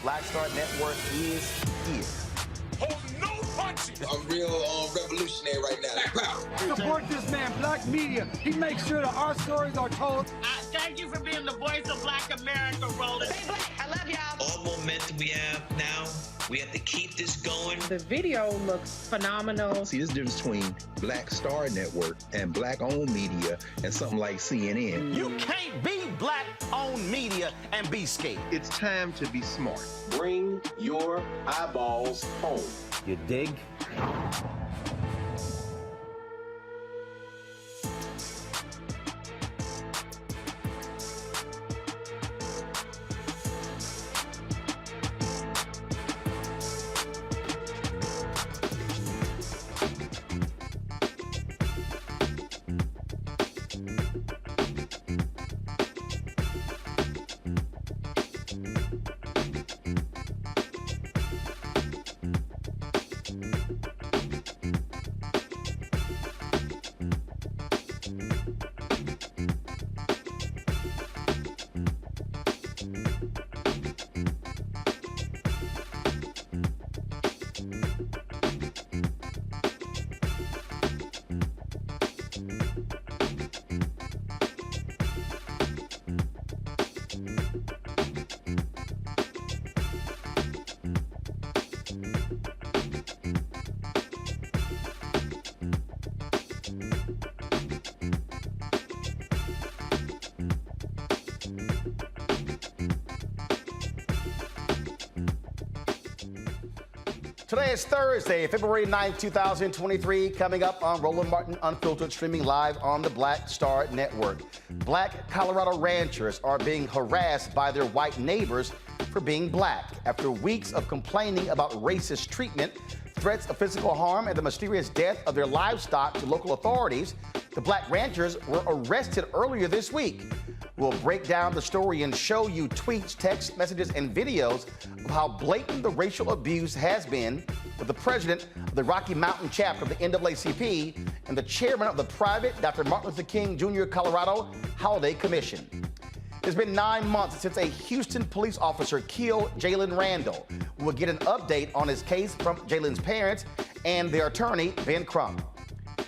Black Star Network is here. Hold no punches. I'm real revolutionary right now. Support this man, Black Media. He makes sure that our stories are told. Thank you for being the voice of Black America, Roland. Stay black. I love y'all. All momentum we have now, we have to keep this going. The video looks phenomenal. See, there's a difference between Black Star Network and Black-owned media and something like CNN. You can't be Black-owned media and be scared. It's time to be smart. Bring your eyeballs home. You dig? Today is Thursday, February 9th, 2023, coming up on Roland Martin Unfiltered, streaming live on the Black Star Network. Black Colorado ranchers are being harassed by their white neighbors for being black after weeks of complaining about racist treatment, threats of physical harm, and the mysterious death of their livestock to local authorities. The black ranchers were arrested earlier this week. We'll break down the story and show you tweets, text messages, and videos of how blatant the racial abuse has been with the president of the Rocky Mountain chapter of the NAACP and the chairman of the private Dr. Martin Luther King Jr. Colorado Holiday Commission. It's been 9 months since a Houston police officer killed Jalen Randle. We'll get an update on his case from Jalen's parents and their attorney, Ben Crump.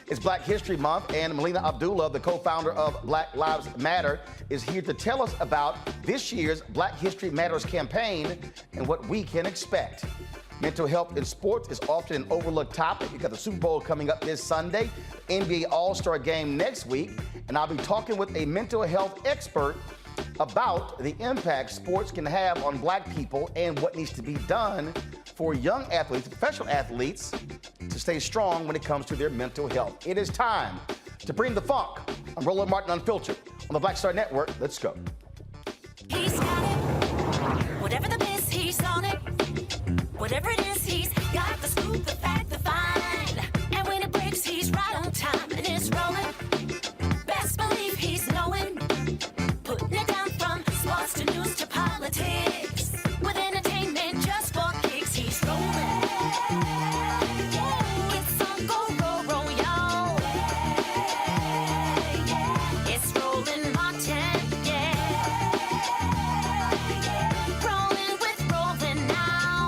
It's Black History Month, and Melina Abdullah, the co-founder of Black Lives Matter, is here to tell us about this year's Black History Matters campaign and what we can expect. Mental health in sports is often an overlooked topic. You've got the Super Bowl coming up this Sunday, NBA All-Star Game next week, and I'll be talking with a mental health expert about the impact sports can have on black people and what needs to be done for young athletes, professional athletes, to stay strong when it comes to their mental health. It is time to bring the funk. I'm Roland Martin Unfiltered on the Black Star Network. Let's go. He's got it. Whatever the miss, he's on it. Whatever it is, he's got the scoop, the fact, the find. And when it breaks, he's right on time and it's rolling. Best believe he's knowing. Putting it down from sports to news to politics. With entertainment just for kicks, he's rolling. It's on Go, roll, roll, y'all. It's Roland Martin, yeah. Rolling with Roland now.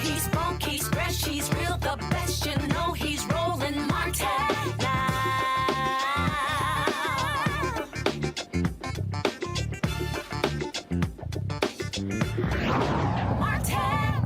He's funk, he's fresh, he's real, the best, you know he's Roland Martin now. Martin.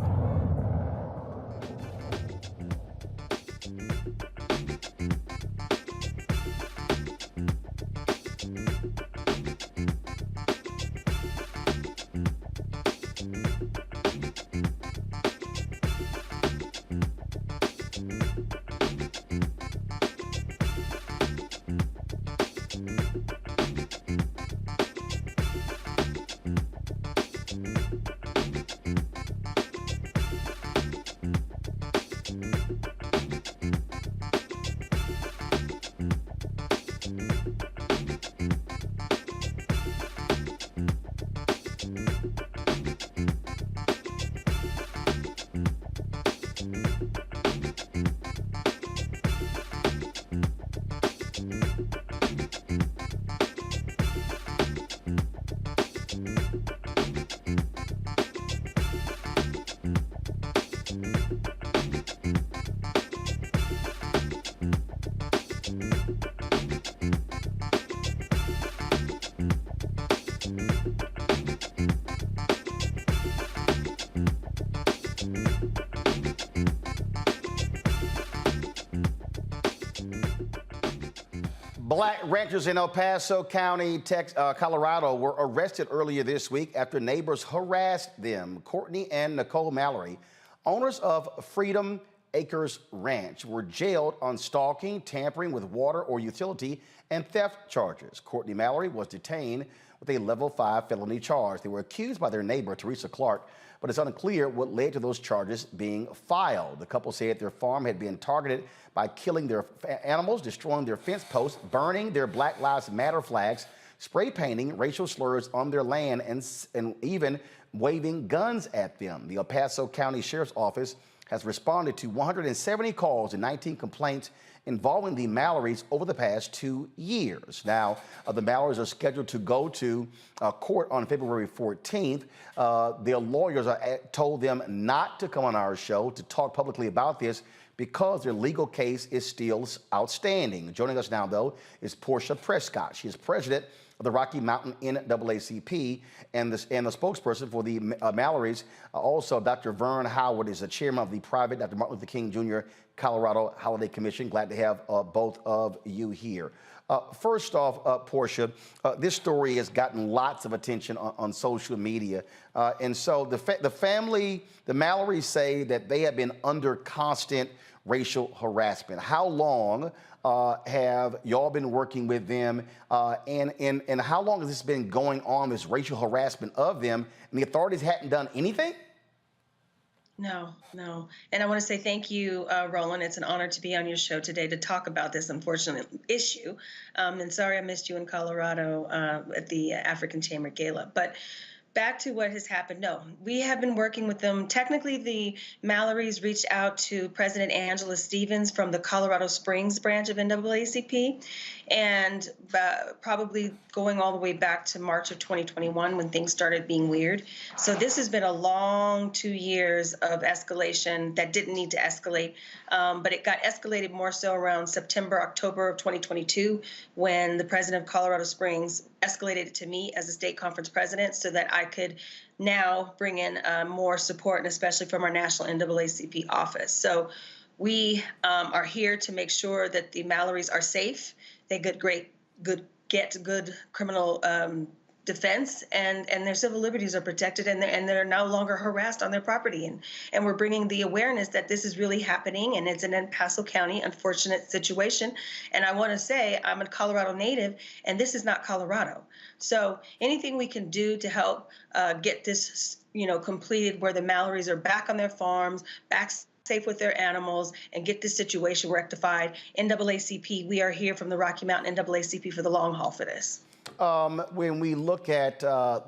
Black ranchers in El Paso County, Colorado, were arrested earlier this week after neighbors harassed them. Courtney and Nicole Mallory, owners of Freedom Acres Ranch, were jailed on stalking, tampering with water or utility, and theft charges. Courtney Mallory was detained with a level 5 felony charge. They were accused by their neighbor, Teresa Clark, but it's unclear what led to those charges being filed. The couple said their farm had been targeted by killing their animals, destroying their fence posts, burning their Black Lives Matter flags, spray painting racial slurs on their land, and even waving guns at them. The El Paso County Sheriff's Office has responded to 170 calls and 19 complaints involving the Mallorys over the past 2 years. Now, the Mallorys are scheduled to go to court on February 14th. Their lawyers told them not to come on our show to talk publicly about this because their legal case is still outstanding. Joining us now, though, is Portia Prescott. She is president of the Rocky Mountain NAACP and the spokesperson for the Mallorys. Also, Dr. Vern Howard is the chairman of the private Dr. Martin Luther King Jr. Colorado Holiday Commission. Glad to have both of you here. First off, Portia, this story has gotten lots of attention on social media. And so the family, the Mallorys, say that they have been under constant racial harassment. How long have y'all been working with them? And how long has this been going on, this racial harassment of them, and the authorities hadn't done anything? No. And I want to say thank you, Roland. It's an honor to be on your show today to talk about this unfortunate issue. And sorry I missed you in Colorado at the African Chamber Gala. But back to what has happened. No, we have been working with them. Technically, the Mallorys reached out to President Angela Stevens from the Colorado Springs branch of NAACP, and probably going all the way back to March of 2021 when things started being weird. So this has been a long 2 years of escalation that didn't need to escalate, but it got escalated more so around September, October of 2022 when the president of Colorado Springs escalated it to me as the state conference president so that I could now bring in more support, and especially from our national NAACP office. So we are here to make sure that the Mallorys are safe. They get good get good criminal defense, and their civil liberties are protected, and they're no longer harassed on their property. And we're bringing the awareness that this is really happening, and it's an El Paso County unfortunate situation. And I want to say I'm a Colorado native, and this is not Colorado. So anything we can do to help get this, completed, where the Mallorys are back on their farms, back safe with their animals, and get this situation rectified. NAACP, we are here from the Rocky Mountain NAACP for the long haul for this. When we look at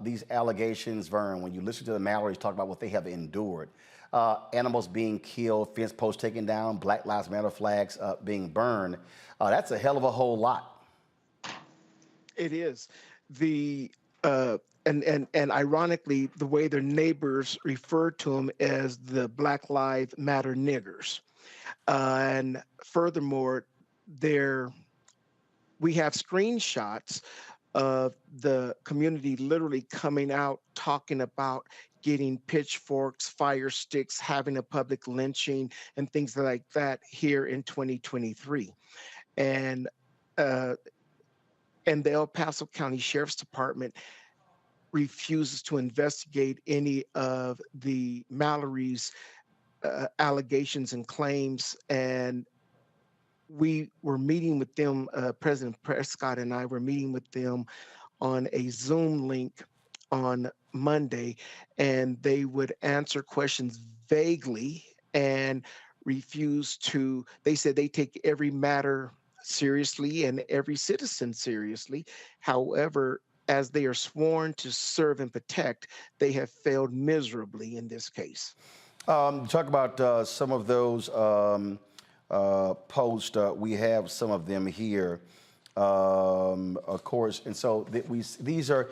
these allegations, Vern, when you listen to the Mallorys talk about what they have endured, animals being killed, fence posts taken down, Black Lives Matter flags being burned, that's a hell of a whole lot. It is. And ironically, the way their neighbors refer to them as the Black Lives Matter niggers. And furthermore, we have screenshots of the community literally coming out talking about getting pitchforks, fire sticks, having a public lynching, and things like that here in 2023. And the El Paso County Sheriff's Department refuses to investigate any of the Mallory's allegations and claims. And we were meeting with them, President Prescott and I were meeting with them on a Zoom link on Monday, and they would answer questions vaguely and refuse to. They said they take every matter seriously and every citizen seriously. However, as they are sworn to serve and protect, they have failed miserably in this case. Talk about some of those posts. We have some of them here, of course. And so these are,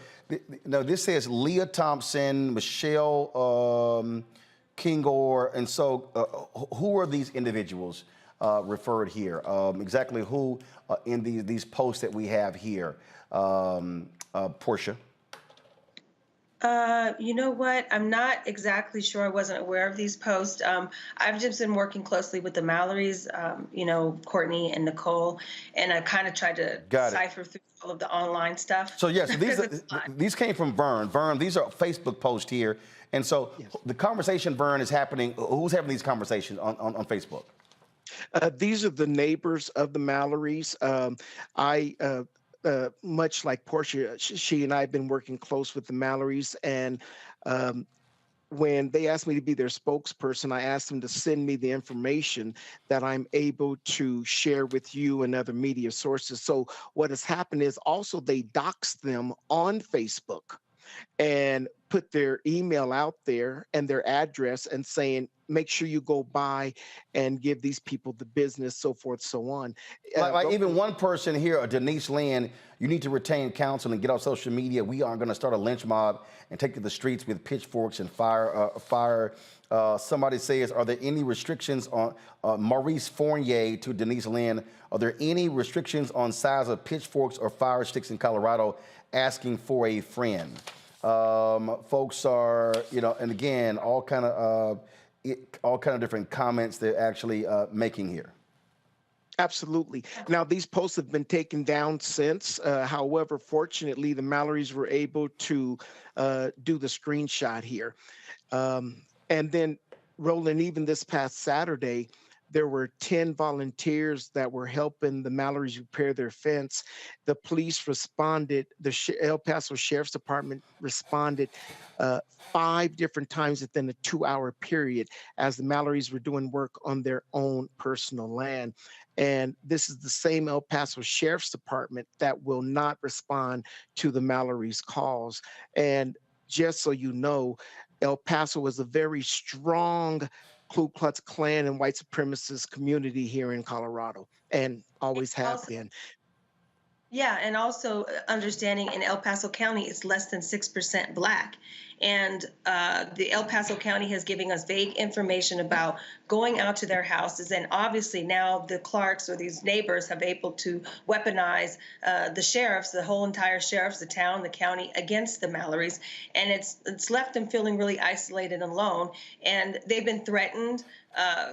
this says Leah Thompson, Michelle Kingor. And so who are these individuals referred here? Exactly who in these posts that we have here? Portia? You know what? I'm not exactly sure. I wasn't aware of these posts. I've just been working closely with the Mallorys, Courtney and Nicole, and I kind of tried to cipher through all of the online stuff. So yes, these came from Vern. Vern, these are Facebook posts here. And so the conversation, Vern, is happening. Who's having these conversations on Facebook? These are the neighbors of the Mallorys. Much like Portia, she and I have been working close with the Mallorys, and when they asked me to be their spokesperson, I asked them to send me the information that I'm able to share with you and other media sources. So what has happened is also they doxed them on Facebook and put their email out there and their address and saying, make sure you go by and give these people the business, so forth, so on. Like even one person here, Denise Lynn, you need to retain counsel and get off social media. We aren't going to start a lynch mob and take to the streets with pitchforks and fire. Somebody says, are there any restrictions on Maurice Fournier to Denise Lynn? Are there any restrictions on size of pitchforks or fire sticks in Colorado? Asking for a friend. Folks are, and again, all kind of different comments they're actually making here. Absolutely. Now, these posts have been taken down since. However, fortunately, the Mallorys were able to do the screenshot here. And then, Roland, even this past Saturday, there were 10 volunteers that were helping the Mallorys repair their fence. The police responded, the El Paso Sheriff's Department responded 5 different times within a 2-hour period as the Mallorys were doing work on their own personal land. And this is the same El Paso Sheriff's Department that will not respond to the Mallorys' calls. And just so you know, El Paso was a very strong Ku Klux Klan and white supremacist community here in Colorado, and always have been. Yeah, and also understanding in El Paso County, it's less than 6% Black. And the El Paso County has given us vague information about going out to their houses. And obviously now the Clarks or these neighbors have able to weaponize the sheriffs, the whole entire sheriffs, the town, the county against the Mallorys. And it's left them feeling really isolated and alone. And they've been threatened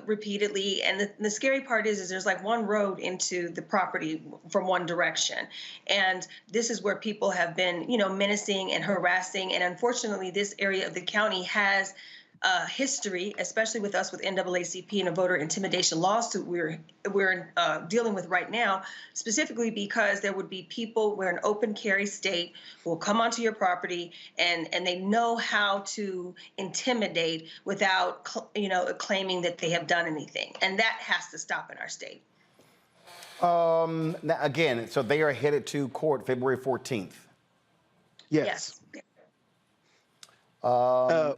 repeatedly. And the scary part is there's like one road into the property from one direction. And this is where people have been, menacing and harassing. And unfortunately, this area of the county has history, especially with us with NAACP and a voter intimidation lawsuit we're dealing with right now, specifically because there would be people, we're an open carry state, who will come onto your property and they know how to intimidate without, claiming that they have done anything. And that has to stop in our state. Now, again, so they are headed to court February 14th. Yes. I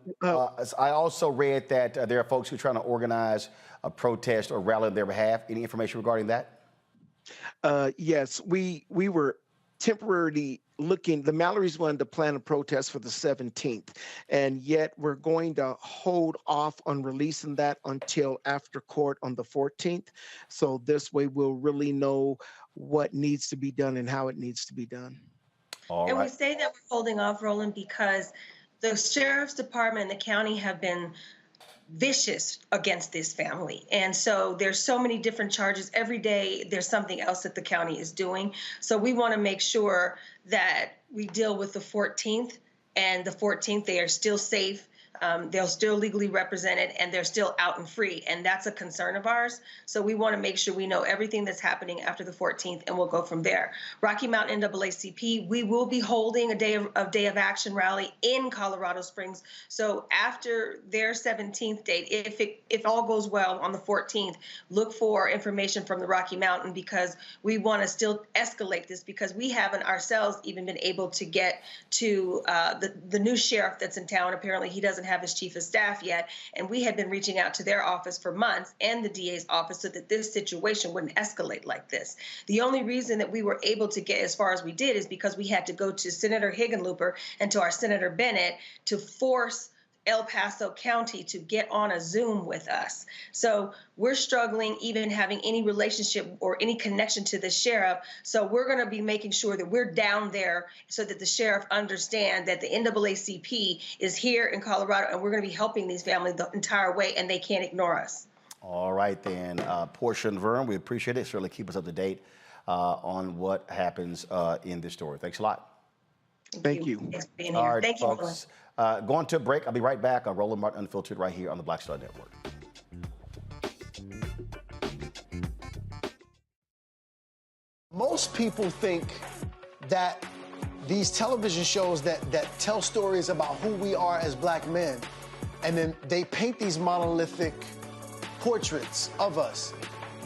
also read that there are folks who are trying to organize a protest or rally on their behalf. Any information regarding that? Yes, we were temporarily looking. The Mallorys wanted to plan a protest for the 17th, and yet we're going to hold off on releasing that until after court on the 14th. So this way we'll really know what needs to be done and how it needs to be done. All and right. we say that we're holding off, Roland, because the sheriff's department and the county have been vicious against this family. And so there's so many different charges. Every day there's something else that the county is doing. So we want to make sure that we deal with the 14th, and the 14th they are still safe. They're still legally represented and they're still out and free. And that's a concern of ours. So we want to make sure we know everything that's happening after the 14th, and we'll go from there. Rocky Mountain NAACP, we will be holding a day of action rally in Colorado Springs. So after their 17th date, if all goes well on the 14th, look for information from the Rocky Mountain, because we want to still escalate this, because we haven't ourselves even been able to get to the new sheriff that's in town. Apparently he doesn't have his chief of staff yet, and we had been reaching out to their office for months and the DA's office so that this situation wouldn't escalate like this. The only reason that we were able to get as far as we did is because we had to go to Senator Hickenlooper and to our Senator Bennett to force El Paso County to get on a Zoom with us. So we're struggling even having any relationship or any connection to the sheriff. So we're going to be making sure that we're down there so that the sheriff understands that the NAACP is here in Colorado, and we're going to be helping these families the entire way, and they can't ignore us. All right, then. Portia and Vern, we appreciate it. Certainly keep us up to date on what happens in this story. Thanks a lot. Thank you. Thanks for being here. All right, Thank you, folks. Going to a break. I'll be right back on Roland Martin Unfiltered right here on the Black Star Network. Most people think that these television shows that tell stories about who we are as black men, and then they paint these monolithic portraits of us.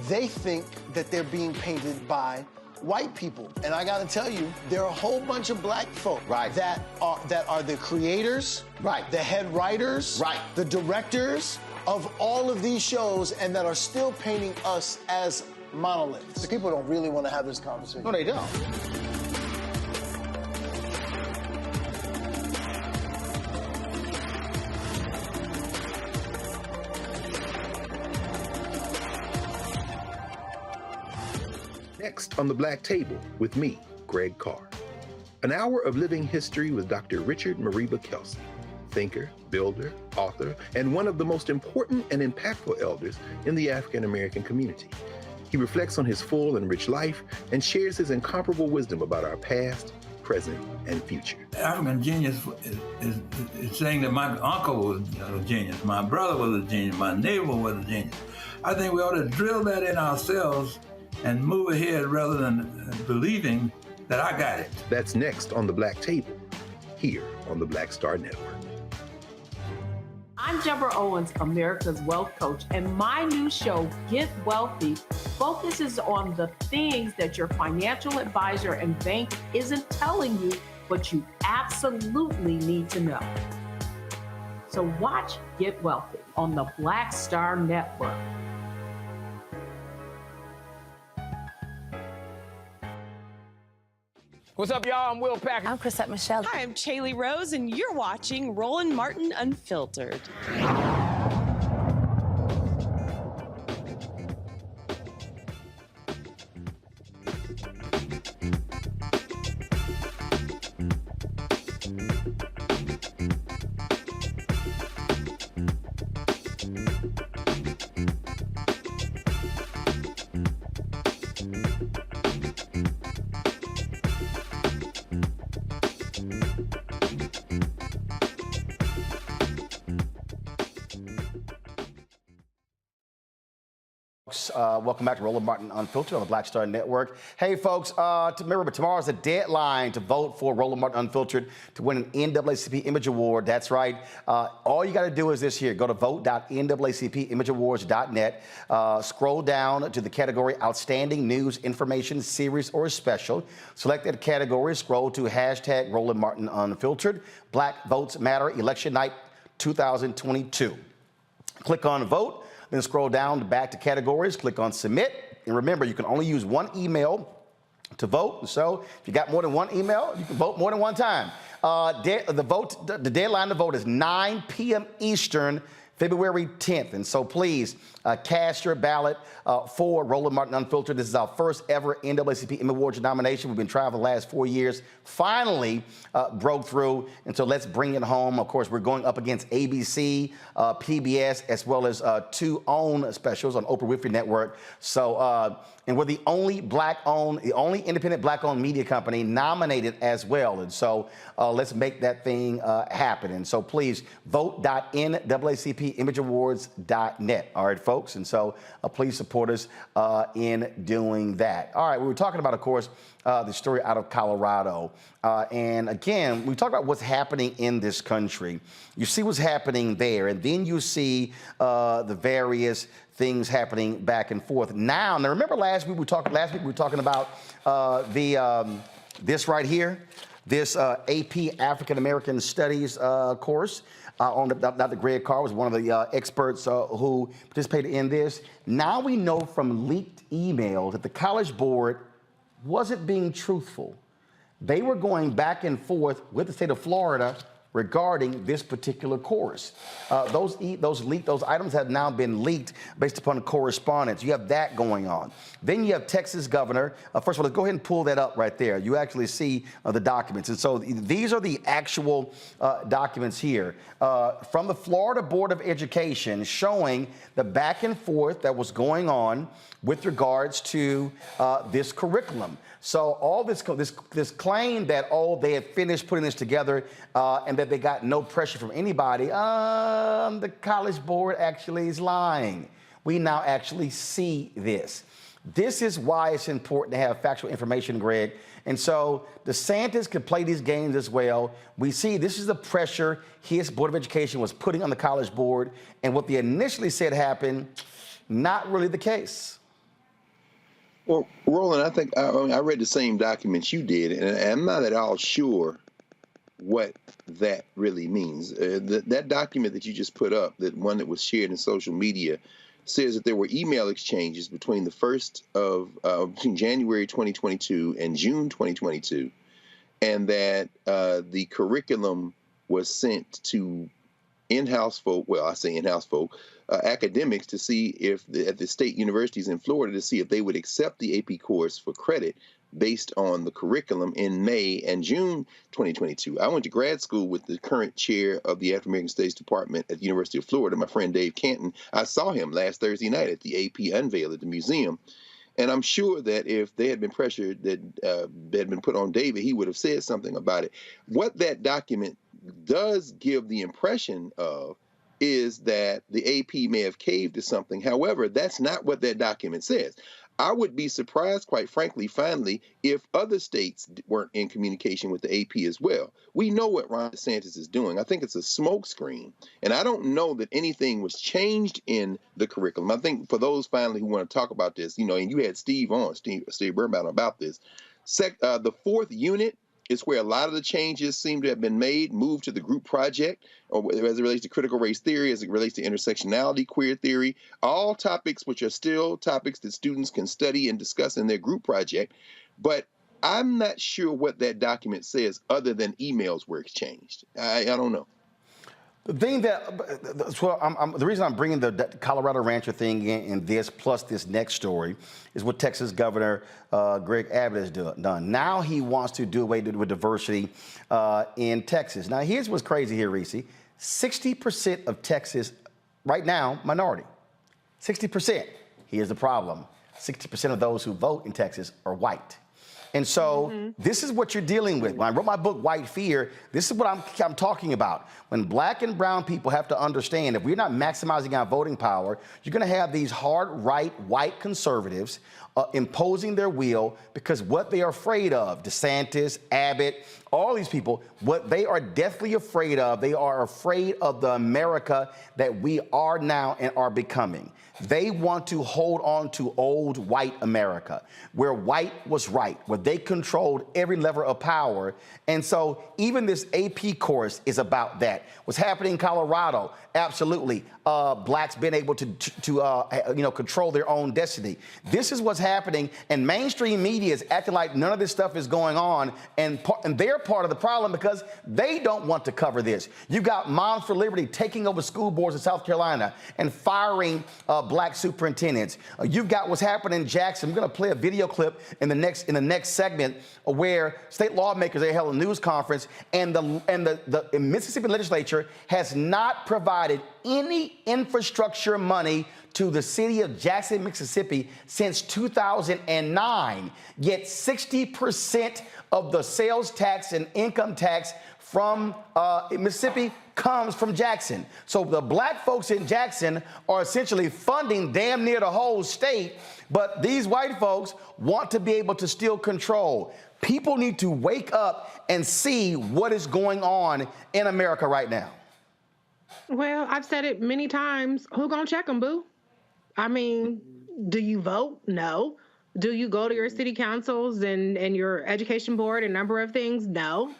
They think that they're being painted by white people. And I gotta tell you, there are a whole bunch of black folk that are the creators, the head writers, the directors of all of these shows, and that are still painting us as monoliths. The people don't really want to have this conversation. No, they don't. Next on the Black Table with me, Greg Carr. An hour of living history with Dr. Richard Mariba Kelsey, thinker, builder, author, and one of the most important and impactful elders in the African American community. He reflects on his full and rich life and shares his incomparable wisdom about our past, present, and future. African genius is saying that my uncle was a genius, my brother was a genius, my neighbor was a genius. I think we ought to drill that in ourselves and move ahead rather than believing that I got it. That's next on the Black Table, here on the Black Star Network. I'm Deborah Owens, America's Wealth Coach, and my new show, Get Wealthy, focuses on the things that your financial advisor and bank isn't telling you, but you absolutely need to know. So watch Get Wealthy on the Black Star Network. What's up, y'all? I'm Will Packer. I'm Chrisette Michelle. Hi, I'm Chaley Rose, and you're watching Roland Martin Unfiltered. Welcome back to Roland Martin Unfiltered on the Black Star Network. Hey, folks, remember, tomorrow's the deadline to vote for Roland Martin Unfiltered to win an NAACP Image Award. That's right. All you got to do is this here. Go to vote.naacpimageawards.net. Scroll down to the category Outstanding News, Information, Series, or Special. Select that category. Scroll to hashtag Roland Martin Unfiltered. Black Votes Matter, Election Night 2022. Click on Vote. Then scroll down back to categories, click on submit. And remember, you can only use one email to vote. So if you got more than one email, you can vote more than one time. The deadline to vote is 9 p.m. Eastern, February 10th. And so please cast your ballot for Roland Martin Unfiltered. This is our first ever NAACP Image Awards nomination. We've been trying for the last 4 years. Finally broke through. And so let's bring it home. Of course, we're going up against ABC, PBS, as well as 2 own specials on Oprah Winfrey Network. So, and we're the only the only independent black-owned media company nominated as well. And so let's make that thing happen. And so please vote.naacpimageawards.net. All right, folks. And so please support us in doing that. All right, we were talking about, of course, the story out of Colorado. And again, we talk about what's happening in this country. You see what's happening there, and then you see the various things happening back and forth. Now remember last week we were talking about this right here, this AP African American Studies course. Dr. Greg Carr was one of the experts who participated in this. Now we know from leaked emails that the College Board wasn't being truthful. They were going back and forth with the state of Florida regarding this particular course. Those items have now been leaked based upon correspondence. You have that going on. Then you have Texas governor. First of all, let's go ahead and pull that up right there. You actually see the documents. And so these are the actual documents here from the Florida Board of Education showing the back and forth that was going on with regards to this curriculum. So all this claim that, they had finished putting this together and that they got no pressure from anybody, the College Board actually is lying. We now actually see this. This is why it's important to have factual information, Greg. And so DeSantis could play these games as well. We see this is the pressure his Board of Education was putting on the College Board. And what they initially said happened, not really the case. Well, Roland, I think I read the same documents you did, and I'm not at all sure what that really means. That document that you just put up, that one that was shared in social media, says that there were email exchanges between between January 2022 and June 2022, and that the curriculum was sent to in-house folk, well, I say in-house folk, academics to see if at the state universities in Florida to see if they would accept the AP course for credit based on the curriculum in May and June 2022. I went to grad school with the current chair of the African American Studies Department at the University of Florida, my friend Dave Canton. I saw him last Thursday night at the AP unveil at the museum. And I'm sure that if they had been pressured that had been put on David, he would have said something about it. What that document does give the impression of is that the AP may have caved to something. However, that's not what that document says. I would be surprised, quite frankly, finally, if other states weren't in communication with the AP as well. We know what Ron DeSantis is doing. I think it's a smokescreen. And I don't know that anything was changed in the curriculum. I think for those finally who want to talk about this, and you had Steve Birnbaum about this. The 4th unit is where a lot of the changes seem to have been moved to the group project, or as it relates to critical race theory, as it relates to intersectionality, queer theory, all topics which are still topics that students can study and discuss in their group project. But I'm not sure what that document says other than emails were exchanged. I don't know. The thing the reason I'm bringing the Colorado rancher thing in this, plus this next story, is what Texas Governor Greg Abbott has done. Now he wants to do away with diversity in Texas. Now, here's what's crazy here, Reese. 60% of Texas right now, minority. 60%. Here's the problem. 60% of those who vote in Texas are white. And so this is what you're dealing with. When I wrote my book, White Fear, this is what I'm talking about. When black and brown people have to understand, if we're not maximizing our voting power, you're going to have these hard right white conservatives imposing their will, because what they are afraid of, DeSantis, Abbott, all these people, what they are deathly afraid of, they are afraid of the America that we are now and are becoming. They want to hold on to old white America, where white was right, where they controlled every lever of power. And so even this AP course is about that. What's happening in Colorado, absolutely. Blacks being able to control their own destiny. This is what's happening, and mainstream media is acting like none of this stuff is going on, and they're part of the problem because they don't want to cover this. You got Moms for Liberty taking over school boards in South Carolina and firing black superintendents. You've got what's happening in Jackson. I'm going to play a video clip in the next segment where state lawmakers, they held a news conference, and the Mississippi legislature has not provided any infrastructure money to the city of Jackson, Mississippi since 2009. Yet 60% of the sales tax and income tax from Mississippi comes from Jackson. So the black folks in Jackson are essentially funding damn near the whole state, but these white folks want to be able to still control. People need to wake up and see what is going on in America right now. Well, I've said it many times. Who gonna check them, boo? I mean, do you vote? No. Do you go to your city councils and your education board and number of things? No.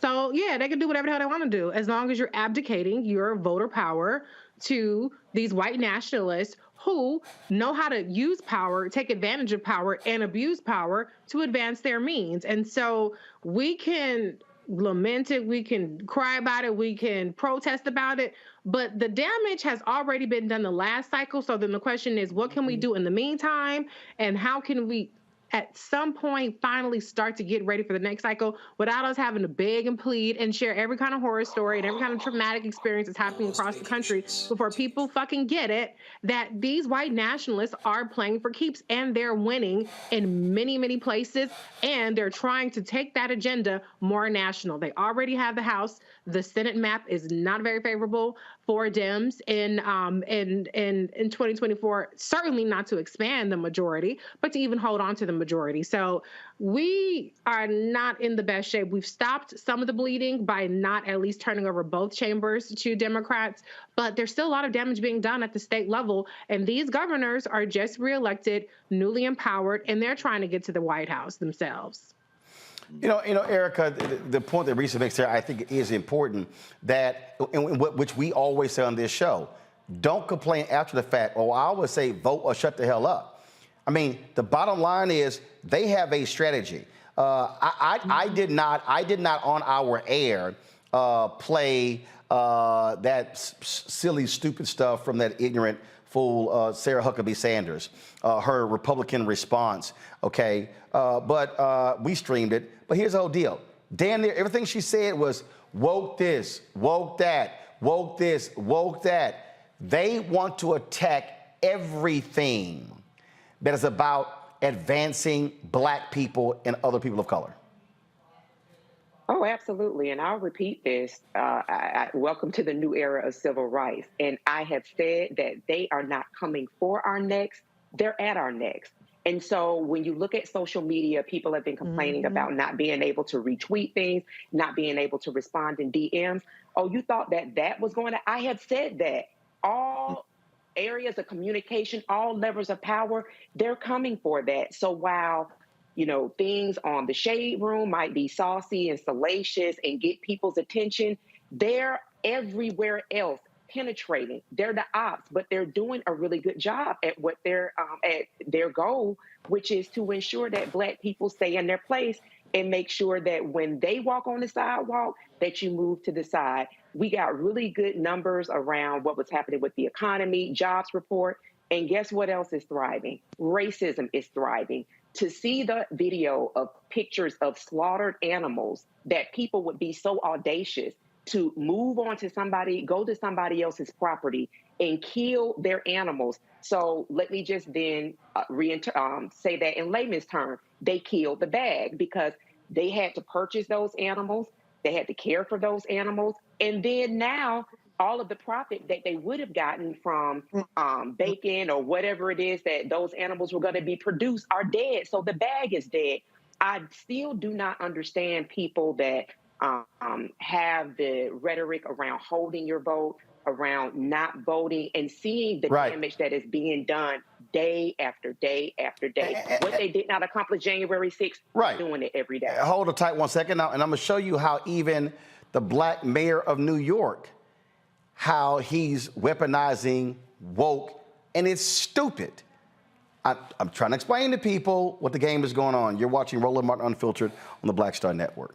So, yeah, they can do whatever the hell they want to do as long as you're abdicating your voter power to these white nationalists who know how to use power, take advantage of power, and abuse power to advance their means. And so we can lament it, we can cry about it, we can protest about it, but the damage has already been done the last cycle. So then the question is, what can we do in the meantime? And how can we, at some point, finally start to get ready for the next cycle without us having to beg and plead and share every kind of horror story and every kind of traumatic experience that's happening across the country before people fucking get it, that these white nationalists are playing for keeps, and they're winning in many, many places, and they're trying to take that agenda more national. They already have the House. The Senate map is not very favorable for Dems in 2024, certainly not to expand the majority, but to even hold on to the majority. So we are not in the best shape. We've stopped some of the bleeding by not at least turning over both chambers to Democrats, but there's still a lot of damage being done at the state level. And these governors are just reelected, newly empowered, and they're trying to get to the White House themselves. You know, Erica, the point that Risa makes there, I think, is important, that, which we always say on this show, don't complain after the fact. Or I always say, vote or shut the hell up. I mean, the bottom line is they have a strategy. I did not on our air play that silly, stupid stuff from that ignorant fool, Sarah Huckabee Sanders, her Republican response, okay? But we streamed it. But here's the whole deal. Damn near everything she said was woke this, woke that, woke this, woke that. They want to attack everything that is about advancing black people and other people of color. Oh, absolutely. And I'll repeat this. Welcome to the new era of civil rights. And I have said that they are not coming for our necks. They're at our necks. And so when you look at social media, people have been complaining about not being able to retweet things, not being able to respond in DMs. Oh, you thought that was going to, I have said that all areas of communication, all levers of power, they're coming for that. So while, you know, things on the Shade Room might be saucy and salacious and get people's attention, they're everywhere else penetrating. They're the ops, but they're doing a really good job at what they're at their goal, which is to ensure that Black people stay in their place and make sure that when they walk on the sidewalk, that you move to the side. We got really good numbers around what was happening with the economy, jobs report, and guess what else is thriving? Racism is thriving. To see the video of pictures of slaughtered animals, that people would be so audacious to move on to somebody, go to somebody else's property and kill their animals. So let me just then say that in layman's terms, they killed the bag because they had to purchase those animals, they had to care for those animals, and then now all of the profit that they would have gotten from bacon or whatever it is that those animals were going to be produced are dead. So the bag is dead. I still do not understand people that have the rhetoric around holding your vote, around not voting, and seeing the damage that is being done day after day after day. What they did not accomplish January 6th, doing it every day. Hold it tight one second now, and I'm going to show you how even the Black mayor of New York, how he's weaponizing woke, and it's stupid. I'm trying to explain to people what the game is going on. You're watching Roland Martin Unfiltered on the Black Star Network.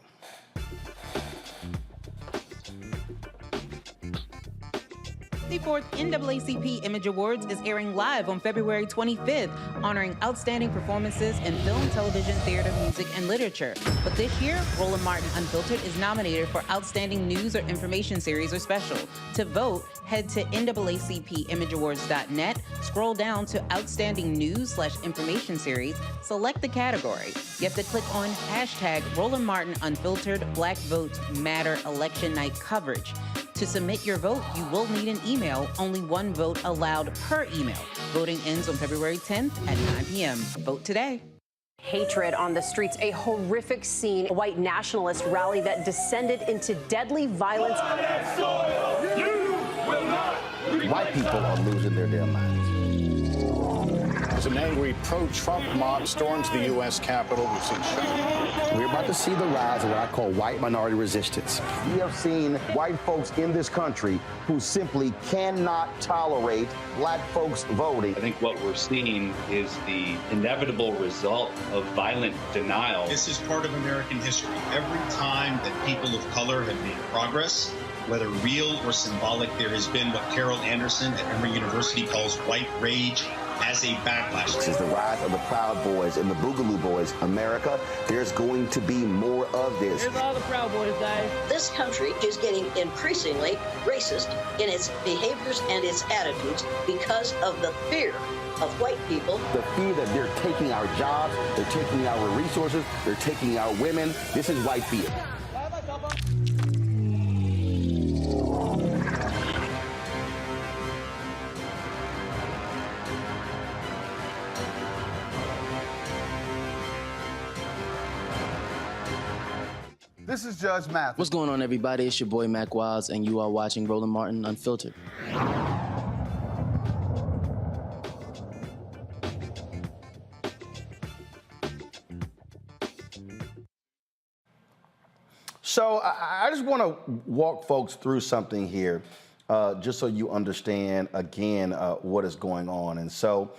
The 4th NAACP Image Awards is airing live on February 25th, honoring outstanding performances in film, television, theater, music, and literature. But this year, Roland Martin Unfiltered is nominated for Outstanding News or Information Series or Special. To vote, head to NAACPImageAwards.net, scroll down to Outstanding News/Information Series, select the category. You have to click on hashtag Roland Martin Unfiltered Black Votes Matter Election Night Coverage. To submit your vote, you will need an email. Only one vote allowed per email. Voting ends on February 10th at 9 p.m. Vote today. Hatred on the streets, a horrific scene, a white nationalist rally that descended into deadly violence. White people are losing their damn minds. As an angry pro-Trump mob storms the U.S. Capitol, we've seen We're about to see the rise of what I call white minority resistance. We have seen white folks in this country who simply cannot tolerate Black folks voting. I think what we're seeing is the inevitable result of violent denial. This is part of American history. Every time that people of color have made progress, whether real or symbolic, there has been what Carol Anderson at Emory University calls white rage as a backlash. This is the rise of the Proud Boys and the Boogaloo Boys. America, there's going to be more of this. Here's all the Proud Boys, guys. This country is getting increasingly racist in its behaviors and its attitudes because of the fear of white people. The fear that they're taking our jobs, they're taking our resources, they're taking our women. This is white fear. This is Judge Mathis. What's going on, everybody? It's your boy Mac Wiles, and you are watching Roland Martin Unfiltered. So I just want to walk folks through something here, just so you understand, again, what is going on. And so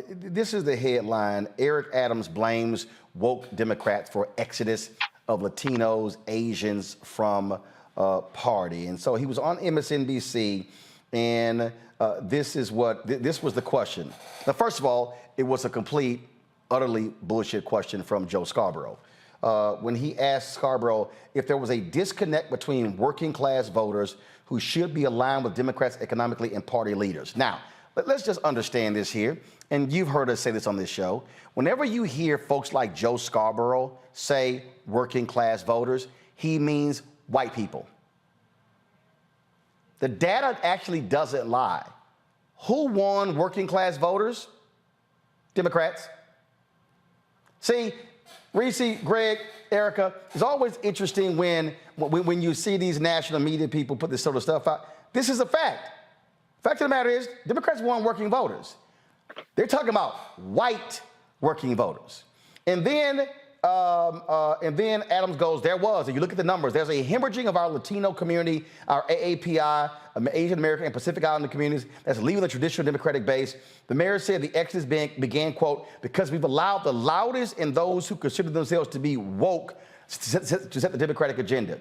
this is the headline. Eric Adams blames woke Democrats for exodus of Latinos, Asians from party. And so he was on MSNBC, and this was the question. Now, first of all, it was a complete, utterly bullshit question from Joe Scarborough. When he asked Scarborough if there was a disconnect between working class voters who should be aligned with Democrats economically and party leaders. Now, let's just understand this here, and you've heard us say this on this show. Whenever you hear folks like Joe Scarborough say working class voters, he means white people. The data actually doesn't lie. Who won working class voters? Democrats. See, Reese, Greg, Erica, it's always interesting when you see these national media people put this sort of stuff out. This is a fact. Fact of the matter is, Democrats won working voters. They're talking about white working voters. And then And then Adams goes, and you look at the numbers, there's a hemorrhaging of our Latino community, our AAPI, Asian American and Pacific Islander communities that's leaving the traditional Democratic base. The mayor said the exodus began, quote, because we've allowed the loudest and those who consider themselves to be woke to set the Democratic agenda.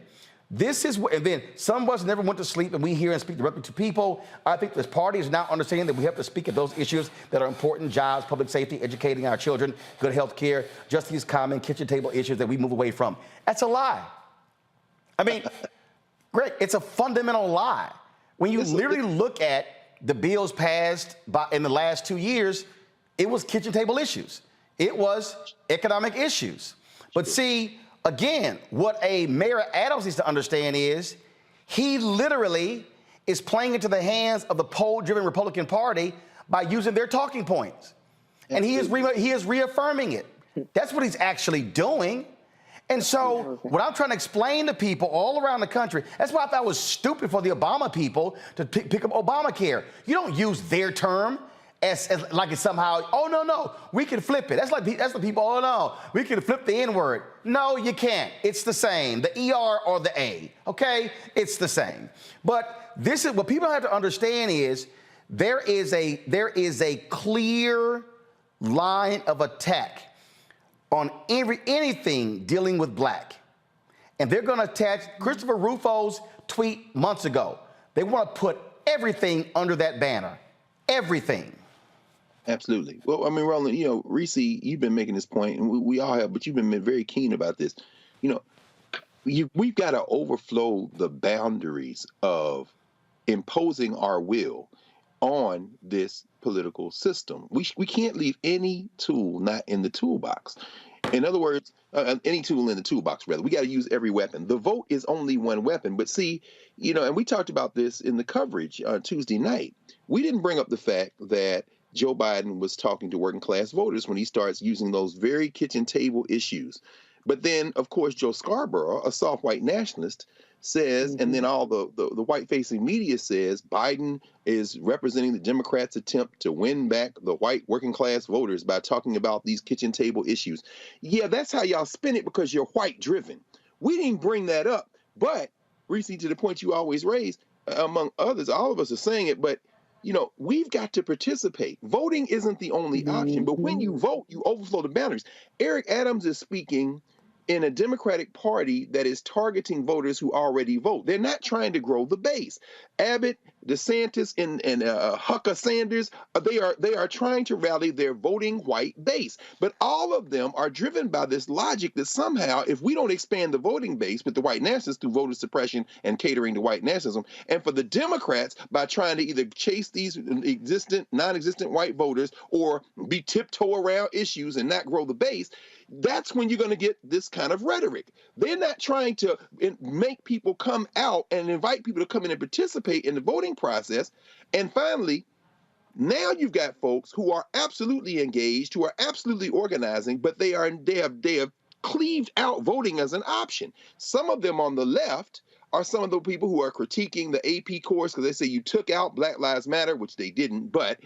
This is what, and then some of us never went to sleep, and we hear and speak directly to people. I think this party is now understanding that we have to speak at those issues that are important: jobs, public safety, educating our children, good health care, just these common kitchen table issues that we move away from. That's a lie. I mean, Greg, it's a fundamental lie. When you literally look at the bills passed in the last 2 years, it was kitchen table issues. It was economic issues. But see, again, what a Mayor Adams needs to understand is he literally is playing into the hands of the poll-driven Republican Party by using their talking points. And he is reaffirming it. That's what he's actually doing. And so what I'm trying to explain to people all around the country, that's why I thought it was stupid for the Obama people to pick up Obamacare. You don't use their term as like it's somehow, oh, no, we can flip it. That's the people, oh, no, we can flip the N-word. No, you can't. It's the same, the ER or the A, okay? It's the same. But this is what people have to understand is there is a clear line of attack on anything dealing with black. And they're going to attach Christopher Rufo's tweet months ago. They want to put everything under that banner. Everything. Absolutely. Well, I mean, Roland, you know, Reese, you've been making this point, and we all have, but you've been very keen about this. You know, we've got to overflow the boundaries of imposing our will on this political system. We can't leave any tool not in the toolbox. In other words, any tool in the toolbox, rather. We got to use every weapon. The vote is only one weapon. But see, you know, and we talked about this in the coverage on Tuesday night. We didn't bring up the fact that Joe Biden was talking to working class voters when he starts using those very kitchen table issues. But then, of course, Joe Scarborough, a soft white nationalist, says, and then all the white-facing media says, Biden is representing the Democrats' attempt to win back the white working-class voters by talking about these kitchen table issues. Yeah, that's how y'all spin it because you're white-driven. We didn't bring that up. But, Reese, to the point you always raise, among others, all of us are saying it, but, you know, we've got to participate. Voting isn't the only option, but when you vote, you overflow the boundaries. Eric Adams is speaking in a Democratic Party that is targeting voters who already vote. They're not trying to grow the base. Abbott, DeSantis, and Hucker Sanders, they are trying to rally their voting white base. But all of them are driven by this logic that somehow, if we don't expand the voting base with the white nationalists through voter suppression and catering to white nationalism, and for the Democrats by trying to either chase these non-existent white voters or be tiptoe around issues and not grow the base, that's when you're going to get this kind of rhetoric. They're not trying to make people come out and invite people to come in and participate in the voting process. And finally, now you've got folks who are absolutely engaged, who are absolutely organizing, but they have cleaved out voting as an option. Some of them on the left are some of the people who are critiquing the AP course because they say you took out Black Lives Matter, which they didn't. But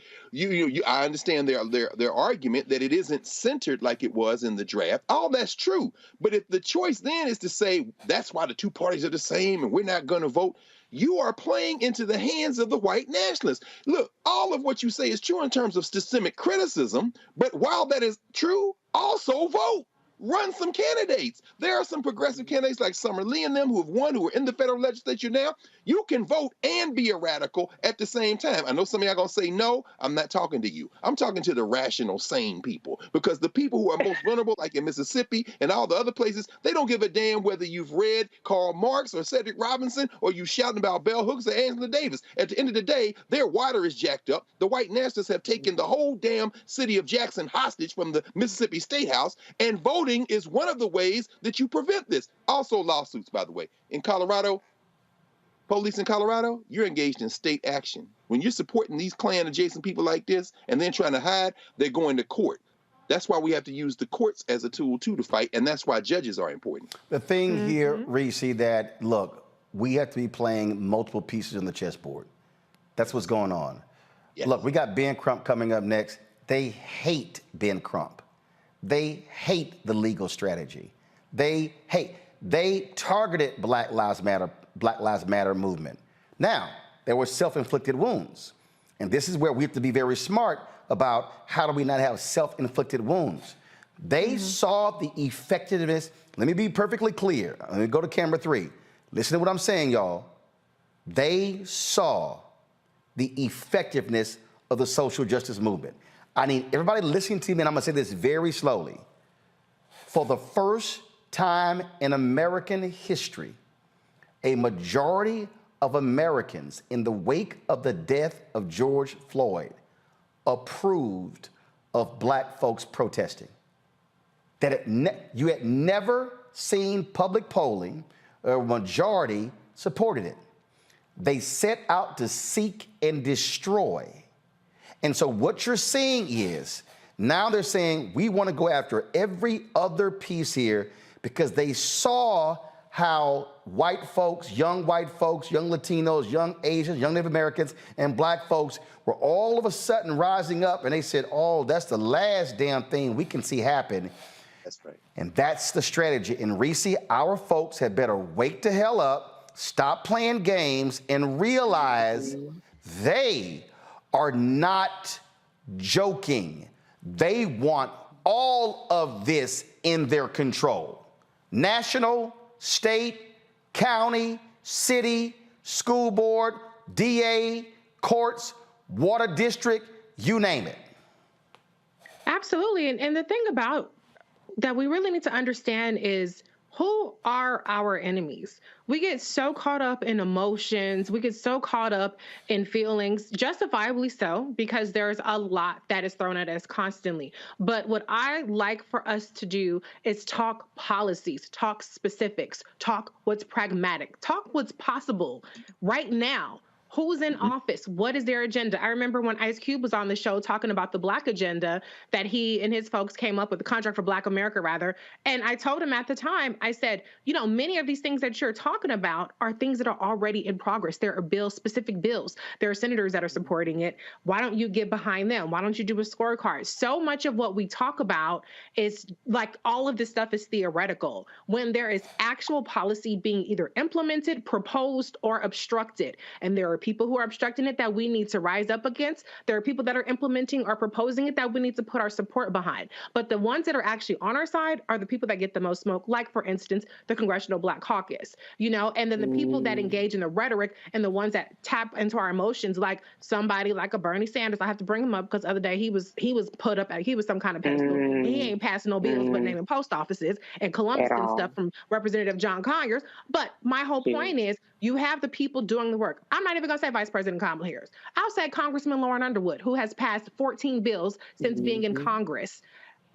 I understand their argument that it isn't centered like it was in the draft. All that's true. But if the choice then is to say that's why the two parties are the same and we're not going to vote, you are playing into the hands of the white nationalists. Look, all of what you say is true in terms of systemic criticism. But while that is true, also vote. Run some candidates. There are some progressive candidates like Summer Lee and them who have won, who are in the federal legislature now. You can vote and be a radical at the same time. I know some of y'all going to say, no, I'm not talking to you. I'm talking to the rational, sane people. Because the people who are most vulnerable, like in Mississippi and all the other places, they don't give a damn whether you've read Karl Marx or Cedric Robinson or you shouting about Bell Hooks or Angela Davis. At the end of the day, their water is jacked up. The white nationalists have taken the whole damn city of Jackson hostage from the Mississippi State House, and voting is one of the ways that you prevent this. Also lawsuits, by the way. In Colorado, police in Colorado, you're engaged in state action. When you're supporting these Klan-adjacent people like this and then trying to hide, they're going to court. That's why we have to use the courts as a tool, too, to fight, and that's why judges are important. The thing here, Reese, that, look, we have to be playing multiple pieces on the chessboard. That's what's going on. Yes. Look, we got Ben Crump coming up next. They hate Ben Crump. They hate the legal strategy. They targeted Black Lives Matter movement. Now, there were self-inflicted wounds. And this is where we have to be very smart about how do we not have self-inflicted wounds. They saw the effectiveness. Let me be perfectly clear. Let me go to camera 3. Listen to what I'm saying, y'all. They saw the effectiveness of the social justice movement. I need everybody listening to me, and I'm gonna say this very slowly. For the first time in American history, a majority of Americans in the wake of the death of George Floyd approved of Black folks protesting. You had never seen public polling, a majority supported it. They set out to seek and destroy. And so what you're seeing is, now they're saying, we want to go after every other piece here because they saw how white folks, young Latinos, young Asians, young Native Americans, and Black folks were all of a sudden rising up, and they said, oh, that's the last damn thing we can see happen. That's right. And that's the strategy. And Reese, our folks had better wake the hell up, stop playing games, and realize they are not joking. They want all of this in their control. National, state, county, city, school board, DA, courts, water district, you name it. Absolutely. And the thing about that we really need to understand is, who are our enemies? We get so caught up in emotions. We get so caught up in feelings, justifiably so, because there's a lot that is thrown at us constantly. But what I like for us to do is talk policies, talk specifics, talk what's pragmatic, talk what's possible right now. Who's in office? What is their agenda? I remember when Ice Cube was on the show talking about the Black agenda that he and his folks came up with, the Contract for Black America, rather. And I told him at the time, I said, you know, many of these things that you're talking about are things that are already in progress. There are bills, specific bills. There are senators that are supporting it. Why don't you get behind them? Why don't you do a scorecard? So much of what we talk about is like all of this stuff is theoretical when there is actual policy being either implemented, proposed, or obstructed. And there are people who are obstructing it that we need to rise up against. There are people that are implementing or proposing it that we need to put our support behind. But the ones that are actually on our side are the people that get the most smoke, like, for instance, the Congressional Black Caucus, you know, and then the people that engage in the rhetoric and the ones that tap into our emotions, like somebody like a Bernie Sanders. I have to bring him up because the other day he was put up, he was some kind of pedestal. He ain't passing no bills but naming post offices and Columbus and stuff from Representative John Conyers. But my whole point is, you have the people doing the work. I'm not even going to say Vice President Kamala Harris. I'll say Congressman Lauren Underwood, who has passed 14 bills since being in Congress.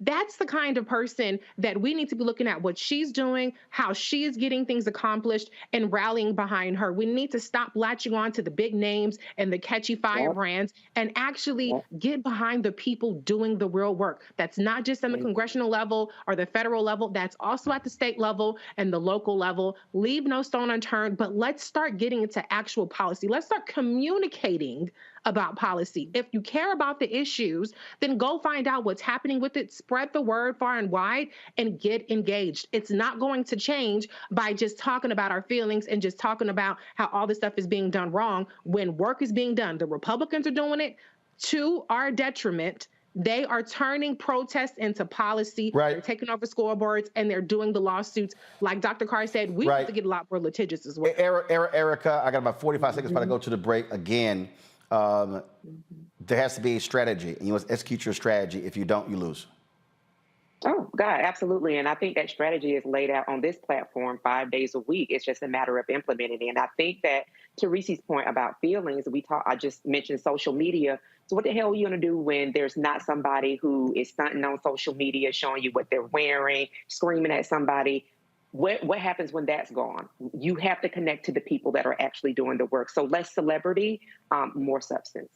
That's the kind of person that we need to be looking at what she's doing, how she's getting things accomplished, and rallying behind her. We need to stop latching on to the big names and the catchy firebrands and actually get behind the people doing the real work. That's not just on the congressional level or the federal level. That's also at the state level and the local level. Leave no stone unturned, but let's start getting into actual policy. Let's start communicating about policy. If you care about the issues, then go find out what's happening with it, spread the word far and wide, and get engaged. It's not going to change by just talking about our feelings and just talking about how all this stuff is being done wrong when work is being done. The Republicans are doing it to our detriment. They are turning protests into policy. Right. They're taking over scoreboards and they're doing the lawsuits. Like Dr. Carr said, we have to get a lot more litigious as well. Erica, I got about 45 seconds before I go to the break again. There has to be a strategy, and you must execute your strategy. If you don't, you lose. Oh, God, absolutely. And I think that strategy is laid out on this platform 5 days a week. It's just a matter of implementing it. And I think that to Reese's point about feelings, I just mentioned social media. So what the hell are you going to do when there's not somebody who is stunting on social media, showing you what they're wearing, screaming at somebody? What happens when that's gone? You have to connect to the people that are actually doing the work. So less celebrity, more substance.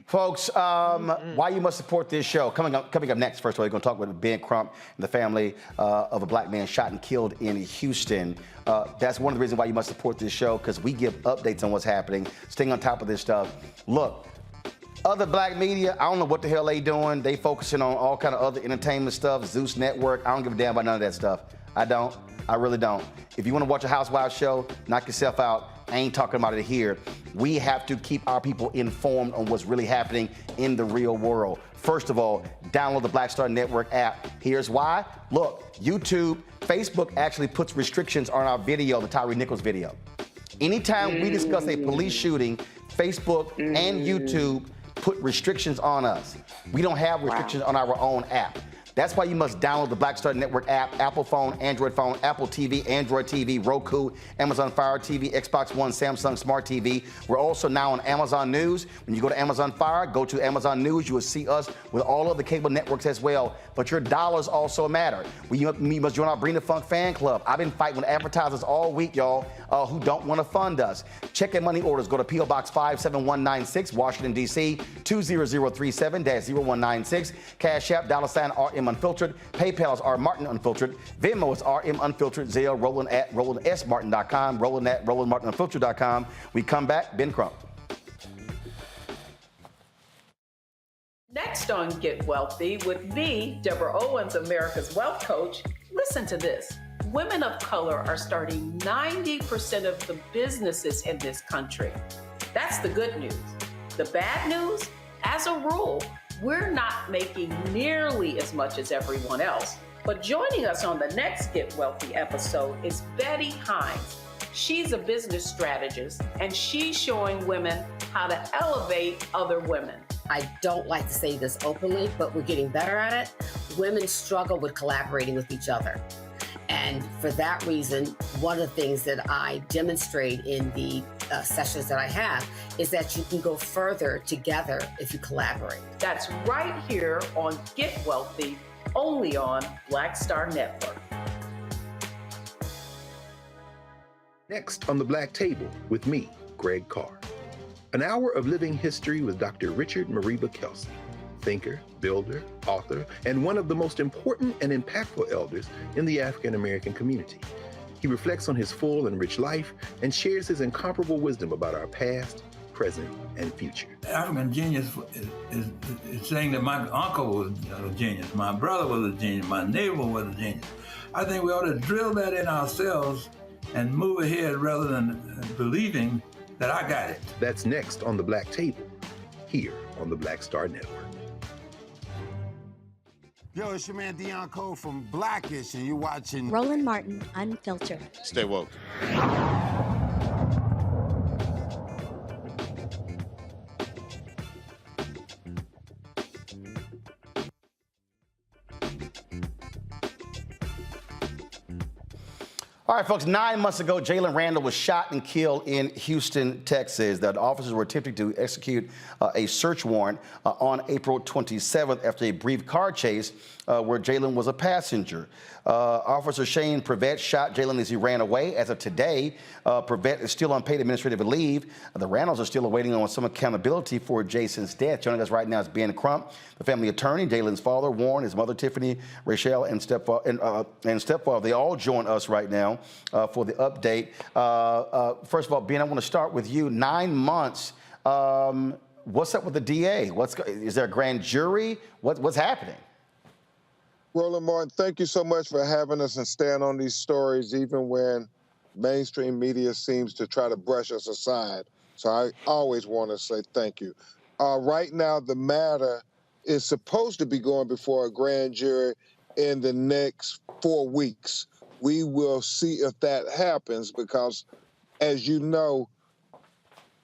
Folks, why you must support this show. Coming up next, first of all, we're going to talk with Ben Crump and the family of a Black man shot and killed in Houston. That's one of the reasons why you must support this show, because we give updates on what's happening, staying on top of this stuff. Look, Other black media, I don't know what the hell they doing. They focusing on all kind of other entertainment stuff, Zeus Network. I don't give a damn about none of that stuff. I don't. I really don't. If you want to watch a Housewives show, knock yourself out. I ain't talking about it here. We have to keep our people informed on what's really happening in the real world. First of all, download the Black Star Network app. Here's why. Look, YouTube, Facebook actually puts restrictions on our video, the Tyree Nichols video. Anytime we discuss a police shooting, Facebook and YouTube put restrictions on us. We don't have restrictions on our own app. That's why you must download the Black Star Network app, Apple phone, Android phone, Apple TV, Android TV, Roku, Amazon Fire TV, Xbox One, Samsung Smart TV. We're also now on Amazon News. When you go to Amazon Fire, go to Amazon News. You will see us with all of the cable networks as well. But your dollars also matter. We must join our Bring the Funk fan club. I've been fighting with advertisers all week, y'all, who don't want to fund us. Check and money orders. Go to P.O. Box 57196, Washington, D.C., 20037-0196. Cash App, $RM Unfiltered. PayPal is R Martin Unfiltered. Venmo is RM Unfiltered. Zelle, Roland at RolandSMartin.com. Roland at RolandMartinUnfiltered.com. We come back, Ben Crump. Next on Get Wealthy with me, Deborah Owens, America's Wealth Coach. Listen to this. Women of color are starting 90% of the businesses in this country. That's the good news. The bad news, as a rule, we're not making nearly as much as everyone else. But joining us on the next Get Wealthy episode is Betty Hines. She's a business strategist, and she's showing women how to elevate other women. I don't like to say this openly, but we're getting better at it. Women struggle with collaborating with each other. And for that reason, one of the things that I demonstrate in the sessions that I have is that you can go further together if you collaborate. That's right here on Get Wealthy, only on Black Star Network. Next on the Black Table with me, Greg Carr. An hour of living history with Dr. Richard Mariba Kelsey, thinker, builder, author, and one of the most important and impactful elders in the African American community. He reflects on his full and rich life and shares his incomparable wisdom about our past, present, and future. African genius is saying that my uncle was a genius, my brother was a genius, my neighbor was a genius. I think we ought to drill that in ourselves and move ahead rather than believing that I got it. That's next on the Black Table, here on the Black Star Network. Yo, it's your man Deon Cole from Blackish, and you're watching Roland Martin Unfiltered. Stay woke. All right, folks, 9 months ago, Jalen Randle was shot and killed in Houston, Texas. The officers were attempting to execute a search warrant on April 27th after a brief car chase where Jalen was a passenger. Officer Shane Prevett shot Jalen as he ran away. As of today, Prevett is still on paid administrative leave. The Randles are still awaiting on some accountability for Jason's death. Joining us right now is Ben Crump, the family attorney, Jalen's father, Warren, his mother, Tiffany, Rachel, and stepfather. They all join us right now for the update. First of all, Ben, I want to start with you. 9 months. What's up with the DA? Is there a grand jury? What's happening? Roland Martin, thank you so much for having us and staying on these stories, even when mainstream media seems to try to brush us aside. So I always want to say thank you. Right now, the matter is supposed to be going before a grand jury in the next 4 weeks. We will see if that happens because, as you know,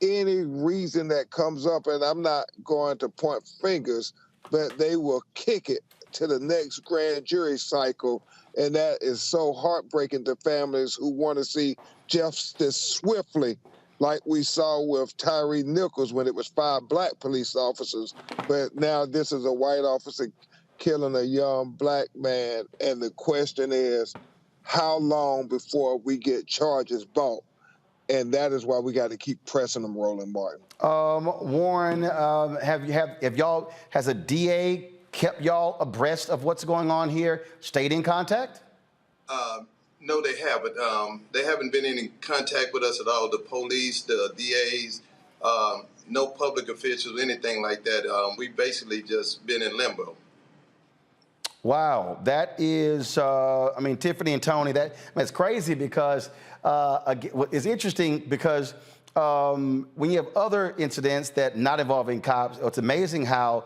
any reason that comes up, and I'm not going to point fingers, but they will kick it to the next grand jury cycle, and that is so heartbreaking to families who want to see justice swiftly, like we saw with Tyree Nichols when it was 5 black police officers, but now this is a white officer killing a young black man, and the question is, how long before we get charges brought? And that is why we got to keep pressing them, Roland Martin. Warren, has a DA kept y'all abreast of what's going on here? Stayed in contact? No, they haven't. They haven't been in contact with us at all. The police, the DAs, no public officials, anything like that. We've basically just been in limbo. Wow, that is, I mean, Tiffany and Tony, that's crazy because it's interesting because when you have other incidents that not involving cops, it's amazing how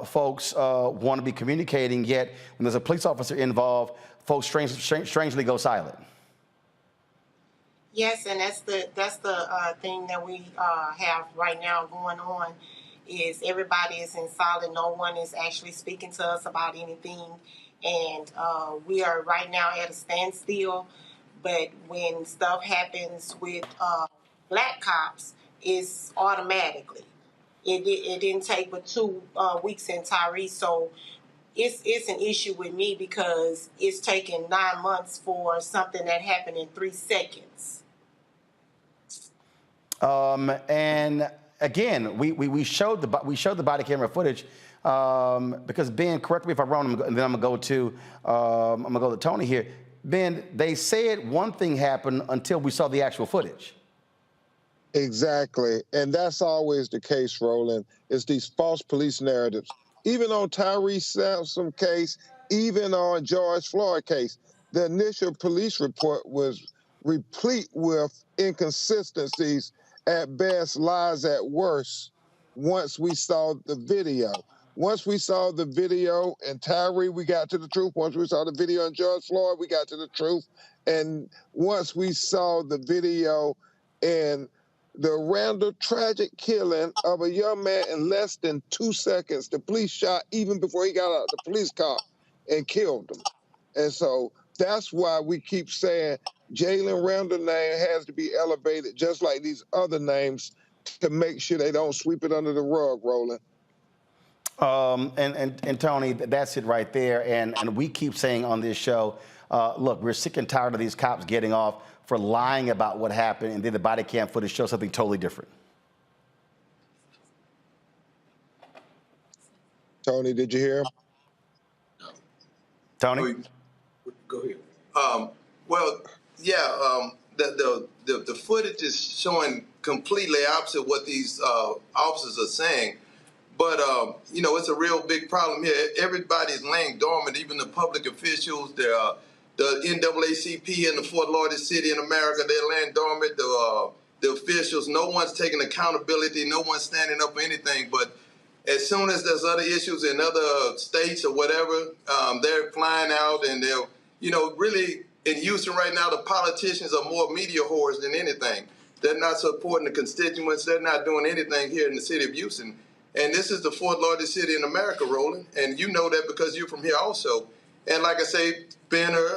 folks want to be communicating, yet when there's a police officer involved, folks strangely go silent. Yes, and that's the thing that we have right now going on. Is everybody is in silent. No one is actually speaking to us about anything. And we are right now at a standstill. But when stuff happens with black cops, it's automatically. It didn't take but 2 weeks in Tyree. So it's an issue with me because it's taken 9 months for something that happened in 3 seconds. And again, we showed the body camera footage because Ben, correct me if I'm wrong, and then I'm gonna go to Tony here. Ben, they said one thing happened until we saw the actual footage. Exactly, and that's always the case, Roland. It's these false police narratives. Even on Tyree Sampson case, even on George Floyd case, the initial police report was replete with inconsistencies, at best, lies at worst, once we saw the video. Once we saw the video in Tyree, we got to the truth. Once we saw the video in George Floyd, we got to the truth. And once we saw the video in the Randle tragic killing of a young man in less than 2 seconds, the police shot even before he got out of the police car and killed him. And so that's why we keep saying Jalen Randle name has to be elevated just like these other names to make sure they don't sweep it under the rug, Roland. And Tony, that's it right there. And we keep saying on this show, look, we're sick and tired of these cops getting off for lying about what happened, and then the body cam footage shows something totally different. Tony, did you hear him? Tony? Go ahead. Well, yeah, the footage is showing completely opposite what these officers are saying. But, you know, it's a real big problem here. Everybody's laying dormant, even the public officials, the NAACP in the fourth largest city in America, they're laying dormant. The officials, no one's taking accountability, no one's standing up for anything. But as soon as there's other issues in other states or whatever, they're flying out and they're, you know, really in Houston right now, the politicians are more media whores than anything. They're not supporting the constituents. They're not doing anything here in the city of Houston. And this is the fourth largest city in America, Roland. And you know that because you're from here also. And like I say, Benner,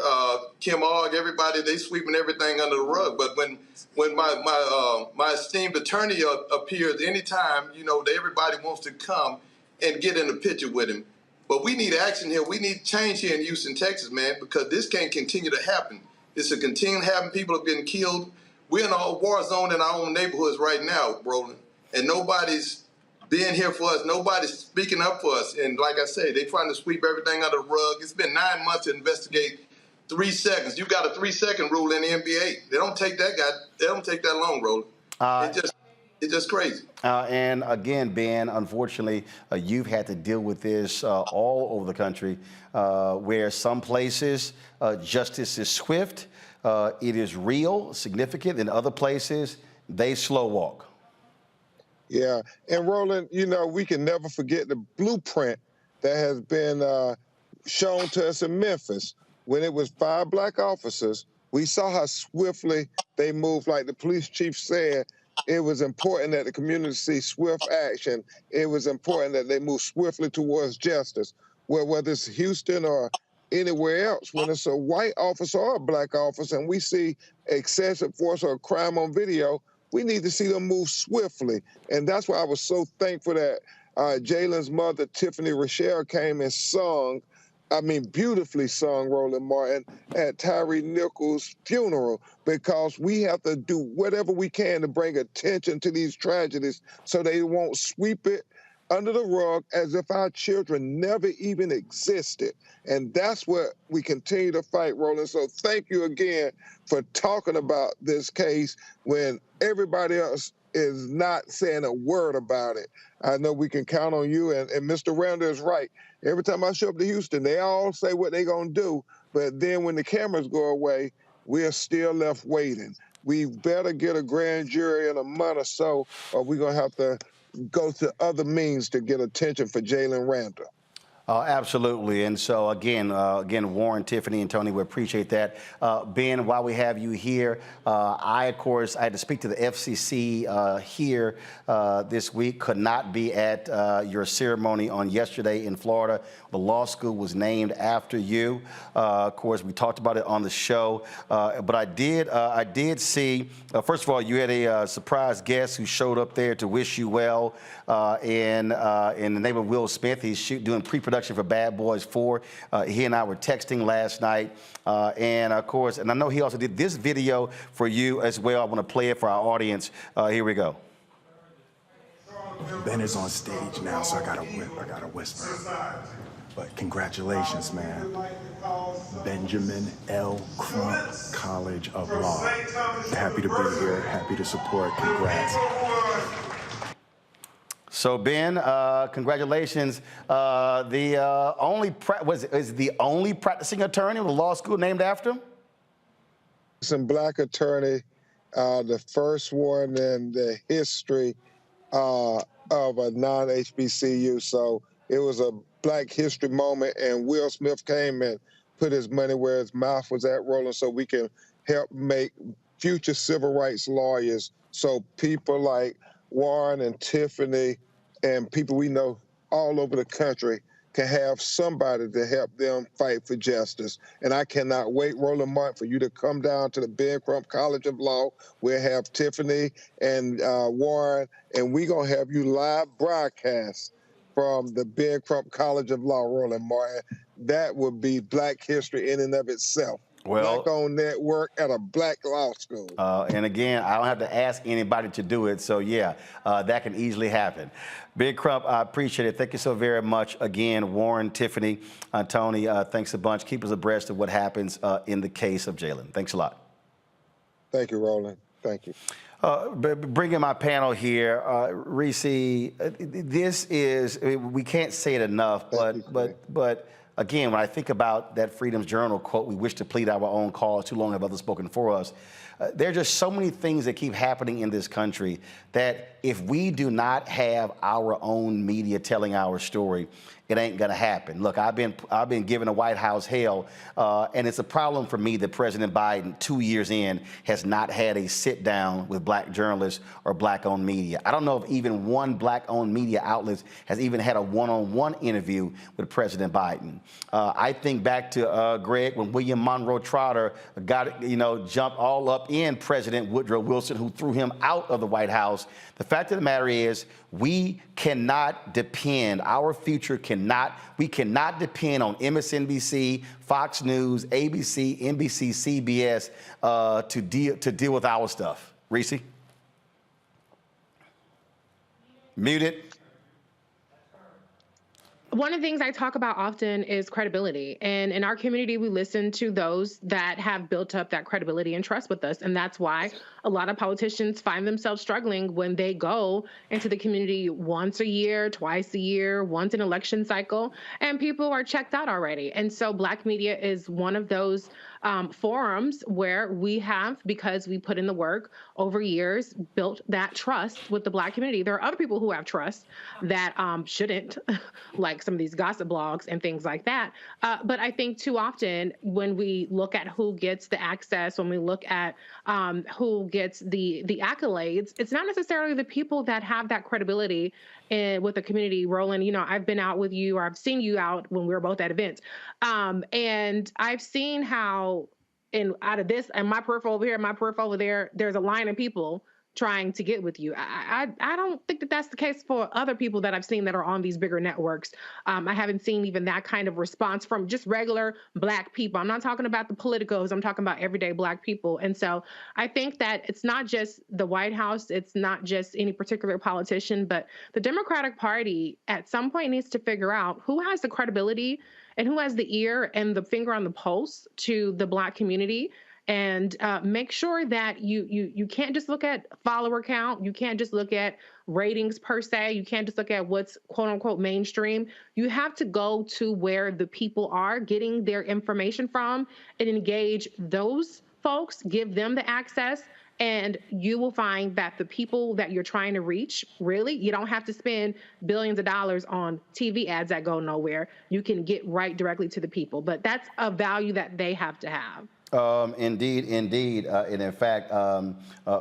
Kim Ogg, everybody, they sweeping everything under the rug. But when my esteemed attorney appears anytime, you know, everybody wants to come and get in the picture with him. But we need action here. We need change here in Houston, Texas, man, because this can't continue to happen. This will continue to happen. People are getting killed. We're in a war zone in our own neighborhoods right now, Roland. And nobody's being here for us. Nobody's speaking up for us. And like I say, they're trying to sweep everything under the rug. It's been 9 months to investigate 3 seconds. You got a 3-second rule in the NBA. They don't take that long, Roland. It's just crazy. And again, Ben, unfortunately, you've had to deal with this all over the country, where some places justice is swift, it is real, significant. In other places, they slow walk. Yeah, and Roland, you know, we can never forget the blueprint that has been shown to us in Memphis. When it was 5 black officers, we saw how swiftly they moved. Like the police chief said, it was important that the community see swift action. It was important that they move swiftly towards justice. Well, whether it's Houston or anywhere else, when it's a white officer or a black officer and we see excessive force or crime on video, we need to see them move swiftly. And that's why I was so thankful that Jalen's mother, Tiffany Rochelle, came and sung, beautifully sung, Roland Martin, at Tyree Nichols' funeral, because we have to do whatever we can to bring attention to these tragedies so they won't sweep it under the rug as if our children never even existed. And that's what we continue to fight, Roland. So thank you again for talking about this case when everybody else is not saying a word about it. I know we can count on you, and Mr. Randle is right. Every time I show up to Houston, they all say what they're going to do, but then when the cameras go away, we're still left waiting. We better get a grand jury in a month or so, or we're going to have to go to other means to get attention for Jalen Randle. Absolutely. And so, again, Warren, Tiffany, and Tony, we appreciate that. Ben, while we have you here, of course, I had to speak to the FCC here this week, could not be at your ceremony on yesterday in Florida. The law school was named after you. Of course, we talked about it on the show. But I did see, first of all, you had a surprise guest who showed up there to wish you well in the name of Will Smith. He's doing pre-production for Bad Boys 4. He and I were texting last night. And of course, and I know he also did this video for you as well. I want to play it for our audience. Here we go. Ben is on stage now, so I gotta whisper. But congratulations, man. Benjamin L. Crump College of Law. Happy to be here, happy to support. Congrats. So Ben, congratulations. The only practicing attorney with a law school named after him? Some black attorney, the first one in the history of a non-HBCU. So it was a Black History moment, and Will Smith came and put his money where his mouth was at, rolling, so we can help make future civil rights lawyers, so people like Warren and Tiffany and people we know all over the country can have somebody to help them fight for justice. And I cannot wait, Roland Martin, for you to come down to the Ben Crump College of Law. We'll have Tiffany and Warren, and we're going to have you live broadcast from the Ben Crump College of Law, Roland Martin. That would be Black history in and of itself. Well, Black-owned network at a black law school. And again, I don't have to ask anybody to do it. So, yeah, that can easily happen. Ben Crump, I appreciate it. Thank you so very much. Again, Warren, Tiffany, Tony, thanks a bunch. Keep us abreast of what happens in the case of Jalen. Thanks a lot. Thank you, Roland. Thank you. Bringing my panel here, Reese, this is, we can't say it enough, but again, when I think about that Freedom's Journal quote, we wish to plead our own cause, too long have others spoken for us. There are just so many things that keep happening in this country that if we do not have our own media telling our story, it ain't gonna happen. Look, I've been given a White House hell, and it's a problem for me that President Biden, 2 years in, has not had a sit down with black journalists or black-owned media. I don't know if even one black-owned media outlet has even had a one-on-one interview with President Biden. I think back to Greg, when William Monroe Trotter got, jumped all up in President Woodrow Wilson, who threw him out of the White House. The fact of the matter is, we cannot depend, our future we cannot depend on MSNBC, Fox News, ABC, NBC, CBS to deal with our stuff. Reese? Muted. One of the things I talk about often is credibility. And in our community, we listen to those that have built up that credibility and trust with us. And that's why a lot of politicians find themselves struggling when they go into the community once a year, twice a year, once an election cycle, and people are checked out already. And so Black media is one of those forums where we have, because we put in the work over years, built that trust with the Black community. There are other people who have trust that shouldn't, like some of these gossip blogs and things like that. But I think too often when we look at who gets the access, when we look at who gets the accolades, it's not necessarily the people that have that credibility with the community. Roland, I've been out with you, or I've seen you out when we were both at events. And I've seen how out of this and my peripheral over here, my peripheral over there, there's a line of people trying to get with you. I don't think that that's the case for other people that I've seen that are on these bigger networks. I haven't seen even that kind of response from just regular Black people. I'm not talking about the politicos. I'm talking about everyday Black people. And so I think that it's not just the White House. It's not just any particular politician, but the Democratic Party at some point needs to figure out who has the credibility and who has the ear and the finger on the pulse to the Black community, And make sure that you can't just look at follower count. You can't just look at ratings per se. You can't just look at what's quote unquote mainstream. You have to go to where the people are getting their information from and engage those folks, give them the access. And you will find that the people that you're trying to reach, really, you don't have to spend billions of dollars on TV ads that go nowhere. You can get right directly to the people. But that's a value that they have to have. Indeed. And in fact,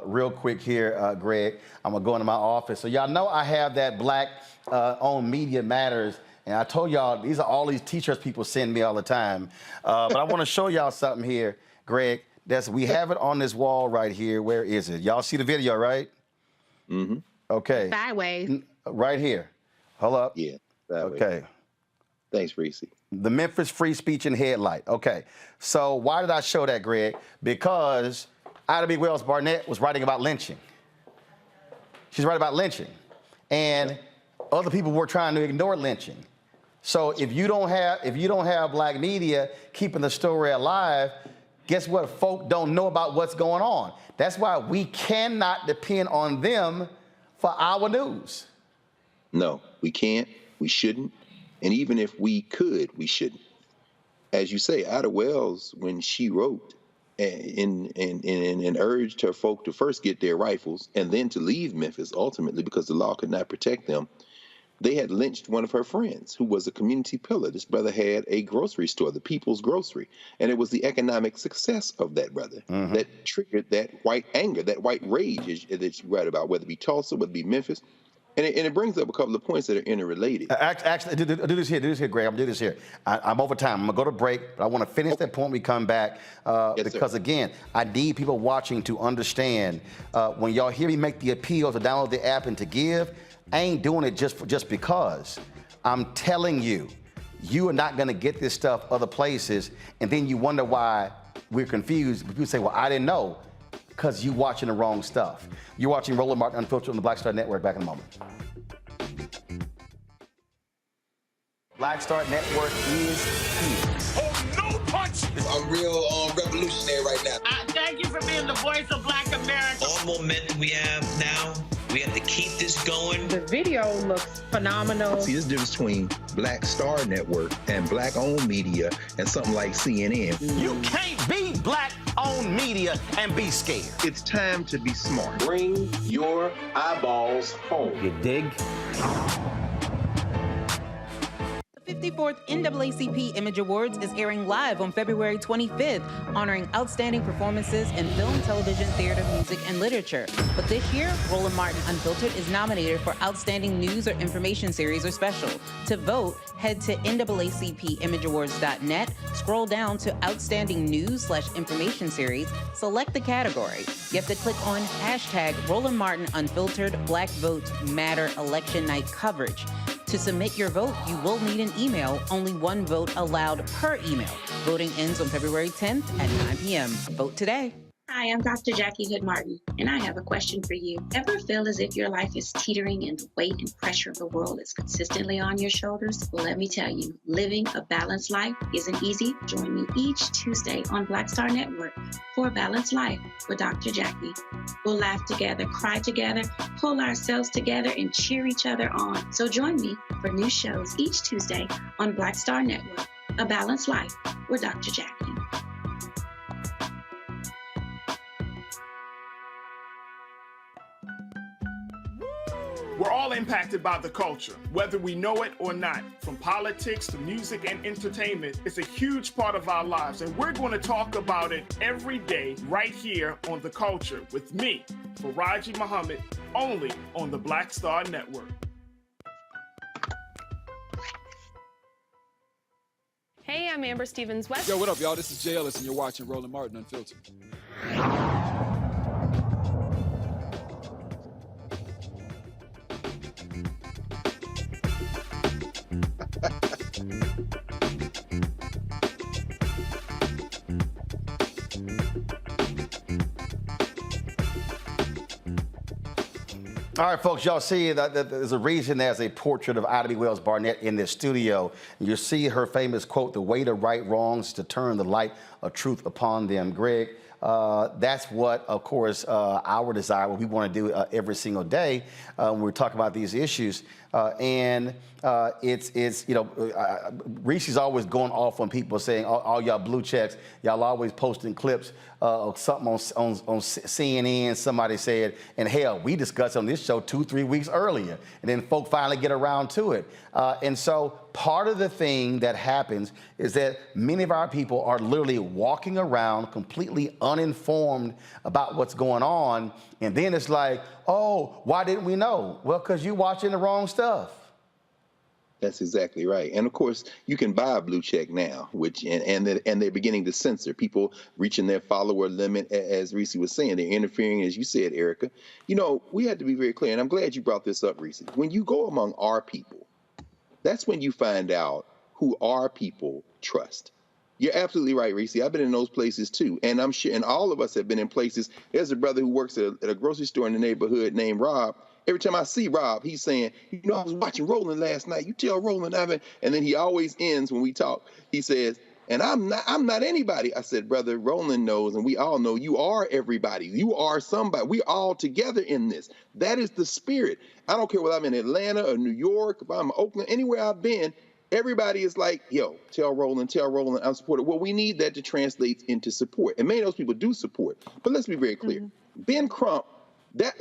real quick here, Greg, I'm going to go into my office. So y'all know I have that Black-owned Media Matters. And I told y'all, these are all these t-shirts people send me all the time. But I want to show y'all something here, Greg. We have it on this wall right here. Where is it? Y'all see the video, right? Mm-hmm. Okay. Sideways. Right here. Hold up. Yeah. Sideways. Okay. Thanks, Reese. The Memphis Free Speech and Headlight. Okay. So why did I show that, Greg? Because Ida B. Wells Barnett was writing about lynching. She's writing about lynching. And other people were trying to ignore lynching. So if you don't have Black media keeping the story alive, guess what? Folk don't know about what's going on. That's why we cannot depend on them for our news. No, we can't. We shouldn't. And even if we could, we shouldn't. As you say, Ida Wells, when she wrote and urged her folk to first get their rifles and then to leave Memphis, ultimately, because the law could not protect them, they had lynched one of her friends who was a community pillar. This brother had a grocery store, the People's Grocery. And it was the economic success of that brother that triggered that white anger, that white rage that you write about, whether it be Tulsa, whether it be Memphis. And it brings up a couple of points that are interrelated. Actually, do this here, Greg. I'm going to do this here. I'm over time. I'm going to go to break, but I want to finish that point when we come back. Because, again, I need people watching to understand when y'all hear me make the appeal to download the app and to give, I ain't doing it just because. I'm telling you, you are not going to get this stuff other places, and then you wonder why we're confused. People say, well, I didn't know, because you watching the wrong stuff. You're watching Roland Martin Unfiltered on the Black Star Network. Back in a moment. Black Star Network is here. Oh, no punch! I'm real revolutionary right now. Thank you for being the voice of Black America. All momentum we have now, we have to keep this going. The video looks phenomenal. See, there's a difference between Black Star Network and Black-owned media and something like CNN. You can't be Black-owned media and be scared. It's time to be smart. Bring your eyeballs home. You dig? The 54th NAACP Image Awards is airing live on February 25th, honoring outstanding performances in film, television, theater, music, and literature. But this year, Roland Martin Unfiltered is nominated for Outstanding News or Information Series or Special. To vote, head to NAACPImageAwards.net, scroll down to Outstanding News/Information Series, select the category. You have to click on hashtag Roland Martin Unfiltered Black Votes Matter Election Night coverage. To submit your vote, you will need an email. Only one vote allowed per email. Voting ends on February 10th at 9 p.m. Vote today. Hi, I'm Dr. Jackie Hood Martin, and I have a question for you. Ever feel as if your life is teetering and the weight and pressure of the world is consistently on your shoulders? Well, let me tell you, living a balanced life isn't easy. Join me each Tuesday on Black Star Network for A Balanced Life with Dr. Jackie. We'll laugh together, cry together, pull ourselves together, and cheer each other on. So join me for new shows each Tuesday on Black Star Network, A Balanced Life with Dr. Jackie. We're all impacted by the culture, whether we know it or not. From politics to music and entertainment, it's a huge part of our lives, and we're going to talk about it every day right here on The Culture with me, Faraji Muhammad, only on the Black Star Network. Hey, I'm Amber Stevens-West. Yo, what up, y'all? This is Jay Ellis, and you're watching Roland Martin Unfiltered. All right, folks, y'all see that there's a reason there's a portrait of Ida B. Wells Barnett in this studio. You see her famous quote, "The way to right wrongs is to turn the light of truth upon them. Greg, that's what, of course, our desire, what we want to do every single day when we're talking about these issues. It's you know, Reese's always going off on people saying, all y'all blue checks, y'all always posting clips of something on CNN. Somebody said, and hell, we discussed on this show 2-3 weeks earlier, and then folk finally get around to it. And so part of the thing that happens is that many of our people are literally walking around completely uninformed about what's going on. And then it's like, oh, why didn't we know? Well, because you're watching the wrong stuff. That's exactly right. And of course, you can buy a blue check now, which and they're beginning to censor people reaching their follower limit. As Reese was saying, they're interfering, as you said, Erica. You know, we had to be very clear, and I'm glad you brought this up, Reese. When you go among our people, that's when you find out who our people trust. You're absolutely right, Reese. I've been in those places too, and I'm sure, and all of us have been in places. There's a brother who works at a grocery store in the neighborhood named Rob. Every time I see Rob, he's saying, you know, I was watching Roland last night. You tell Roland I've been, and then he always ends when we talk. He says, and I'm not anybody. I said, brother, Roland knows, and we all know you are everybody. You are somebody. We're all together in this. That is the spirit. I don't care whether I'm in Atlanta or New York, if I'm in Oakland, anywhere I've been. Everybody is like, yo, tell Roland, I'm supported. Well, we need that to translate into support. And many of those people do support. But let's be very clear. Mm-hmm. Ben Crump,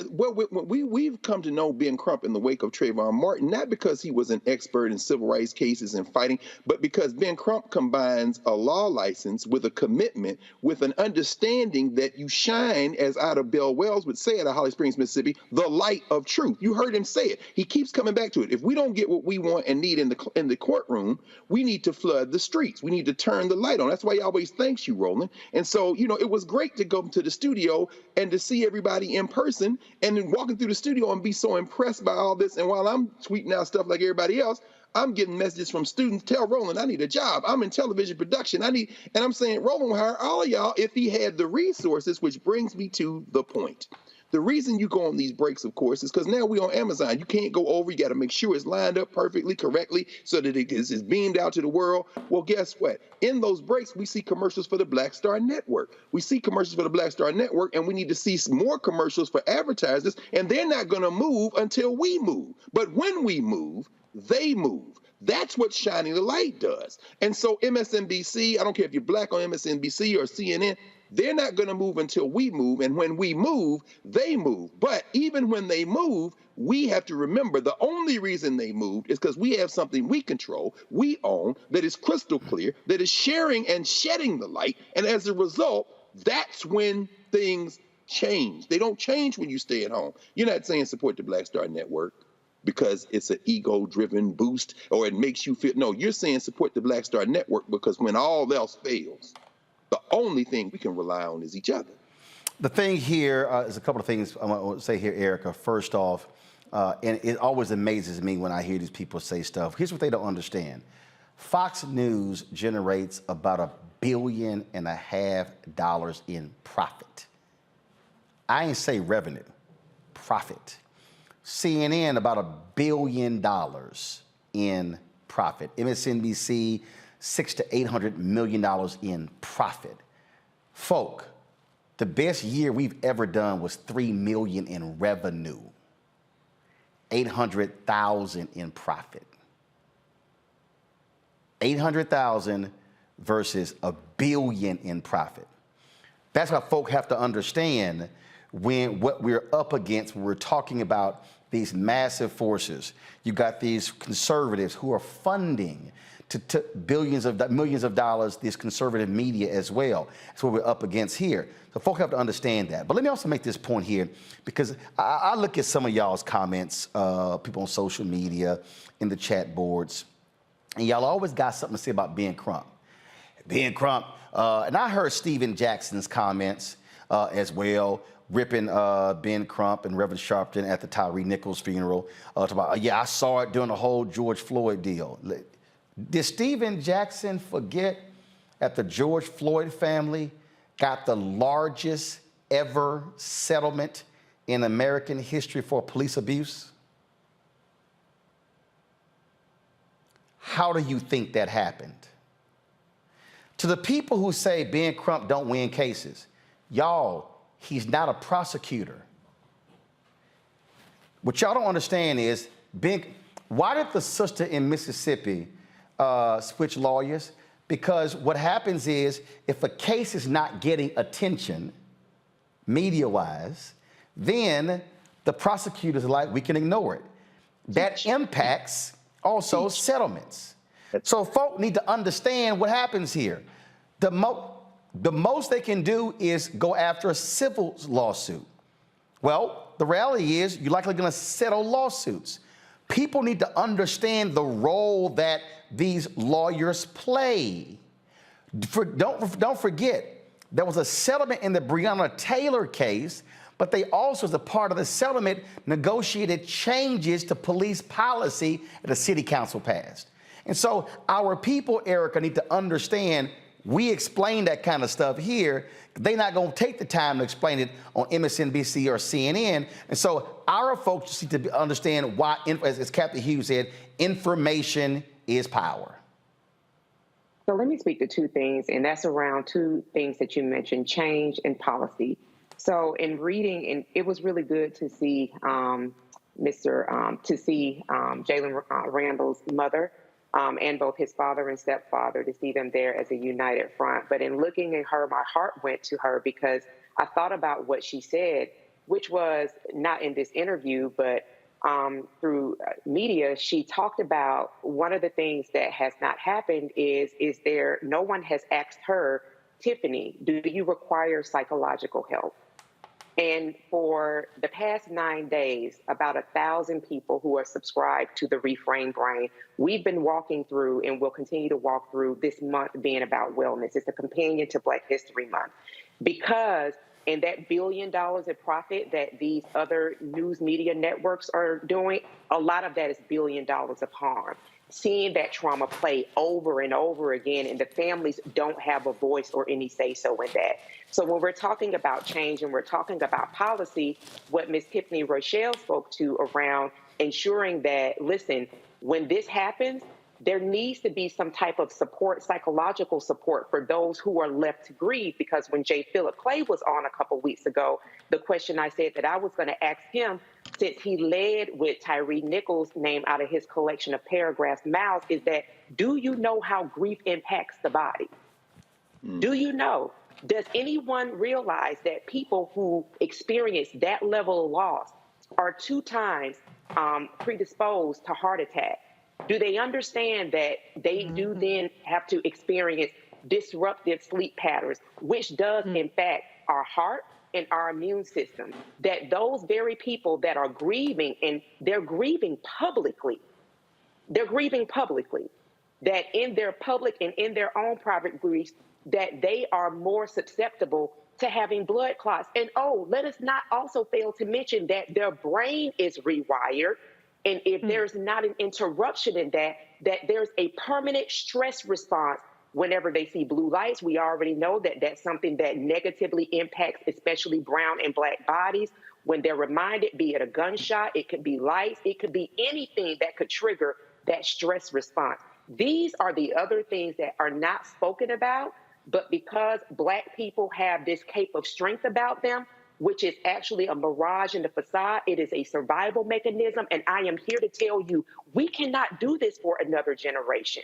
we've come to know Ben Crump in the wake of Trayvon Martin, not because he was an expert in civil rights cases and fighting, but because Ben Crump combines a law license with a commitment, with an understanding that you shine, as Ida Bell Wells would say out of Holly Springs, Mississippi, the light of truth. You heard him say it. He keeps coming back to it. If we don't get what we want and need in the courtroom, we need to flood the streets. We need to turn the light on. That's why he always thanks you, Roland. And so, you know, it was great to go to the studio and to see everybody in person, and then walking through the studio and be so impressed by all this. And while I'm tweeting out stuff like everybody else, I'm getting messages from students. Tell Roland I need a job. I'm in television production. And I'm saying Roland will hire all of y'all if he had the resources, which brings me to the point. The reason you go on these breaks, of course, is because now we're on Amazon. You can't go over. You got to make sure it's lined up perfectly, correctly, so that it is beamed out to the world. Well, guess what? In those breaks, we see commercials for the Black Star Network. We see commercials for the Black Star Network, and we need to see more commercials for advertisers, and they're not going to move until we move. But when we move, they move. That's what shining the light does. And so MSNBC, I don't care if you're black on MSNBC or CNN, they're not going to move until we move. And when we move, they move. But even when they move, we have to remember the only reason they moved is because we have something we control, we own, that is crystal clear, that is sharing and shedding the light. And as a result, that's when things change. They don't change when you stay at home. You're not saying support the Black Star Network because it's an ego-driven boost or it makes you feel. No, you're saying support the Black Star Network because when all else fails, the only thing we can rely on is each other. The thing here is a couple of things I want to say here, Erica. First off, and it always amazes me when I hear these people say stuff. Here's what they don't understand. Fox News generates about $1.5 billion in profit. I ain't say revenue, profit. CNN, about $1 billion in profit. MSNBC, $600 to $800 million in profit. Folk, the best year we've ever done was $3 million in revenue, 800,000 in profit. 800,000 versus $1 billion in profit. That's what folk have to understand when what we're up against when we're talking about these massive forces. You got these conservatives who are funding to millions of dollars, this conservative media as well. That's what we're up against here. So folk have to understand that. But let me also make this point here, because I look at some of y'all's comments, people on social media, in the chat boards, and y'all always got something to say about Ben Crump. Ben Crump, and I heard Stephen Jackson's comments as well, ripping Ben Crump and Reverend Sharpton at the Tyree Nichols funeral. About, yeah, I saw it during the whole George Floyd deal. Did Stephen Jackson forget that the George Floyd family got the largest ever settlement in American history for police abuse? How do you think that happened? To the people who say Ben Crump don't win cases, y'all, he's not a prosecutor. What y'all don't understand is, why did the sister in Mississippi switch lawyers? Because what happens is, if a case is not getting attention, media-wise, then the prosecutors are like, we can ignore it. That impacts also settlements. So folk need to understand what happens here. The most they can do is go after a civil lawsuit. Well, the reality is you're likely going to settle lawsuits. People need to understand the role that these lawyers play. Don't forget, there was a settlement in the Breonna Taylor case, but they also, as a part of the settlement, negotiated changes to police policy that the city council passed. And so our people, Erica, need to understand, we explain that kind of stuff here. They're not going to take the time to explain it on MSNBC or CNN. And so our folks just need to understand why, as Captain Hughes said, information is power. So let me speak to two things, and that's around two things that you mentioned, change and policy. So in reading, and it was really good to see Jalen Randle's mother and both his father and stepfather, to see them there as a united front. But in looking at her, my heart went to her because I thought about what she said, which was not in this interview, but through media. She talked about one of the things that has not happened is no one has asked her, Tiffany, do you require psychological help? And for the past 9 days, about 1,000 people who are subscribed to the Reframe Brain, we've been walking through and will continue to walk through this month being about wellness. It's a companion to Black History Month. Because in that $1 billion in profit that these other news media networks are doing, a lot of that is $1 billion of harm. Seeing that trauma play over and over again, and the families don't have a voice or any say-so in that. So when we're talking about change and we're talking about policy, what Ms. Tiffany Rochelle spoke to around ensuring that, listen, when this happens, there needs to be some type of support, psychological support for those who are left to grieve. Because when J. Philip Clay was on a couple weeks ago, the question I said that I was going to ask him, since he led with Tyree Nichols' name out of his collection of paragraphs, Miles, is that, do you know how grief impacts the body? Do you know? Does anyone realize that people who experience that level of loss are 2 times predisposed to heart attack? Do they understand that they do then have to experience disruptive sleep patterns, which does impact our heart and our immune system? That those very people that are grieving, and they're grieving publicly, that in their public and in their own private griefs, that they are more susceptible to having blood clots. And let us not also fail to mention that their brain is rewired. And if there's not an interruption in that there's a permanent stress response whenever they see blue lights. We already know that that's something that negatively impacts especially brown and Black bodies. When they're reminded, be it a gunshot, it could be lights, it could be anything that could trigger that stress response. These are the other things that are not spoken about, but because Black people have this cape of strength about them, which is actually a mirage in the facade, it is a survival mechanism. And I am here to tell you, we cannot do this for another generation.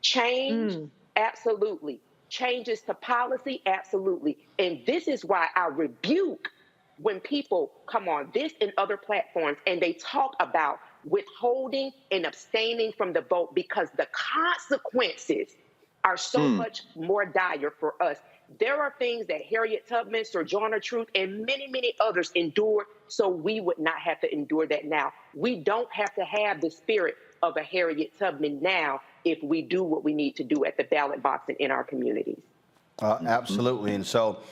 Change, absolutely. Changes to policy, absolutely. And this is why I rebuke when people come on this and other platforms and they talk about withholding and abstaining from the vote, because the consequences are so much more dire for us. There are things that Harriet Tubman, Sojourner Truth, and many, many others endured, so we would not have to endure that now. We don't have to have the spirit of a Harriet Tubman now if we do what we need to do at the ballot box and in our communities. Absolutely. And so,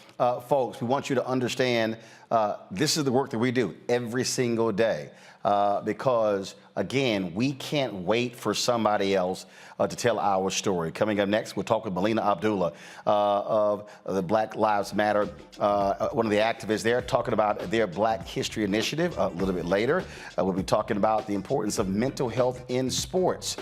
folks, we want you to understand this is the work that we do every single day because again, we can't wait for somebody else to tell our story. Coming up next, we'll talk with Melina Abdullah of the Black Lives Matter, one of the activists there, talking about their Black History Initiative. A little bit later, we'll be talking about the importance of mental health in sports.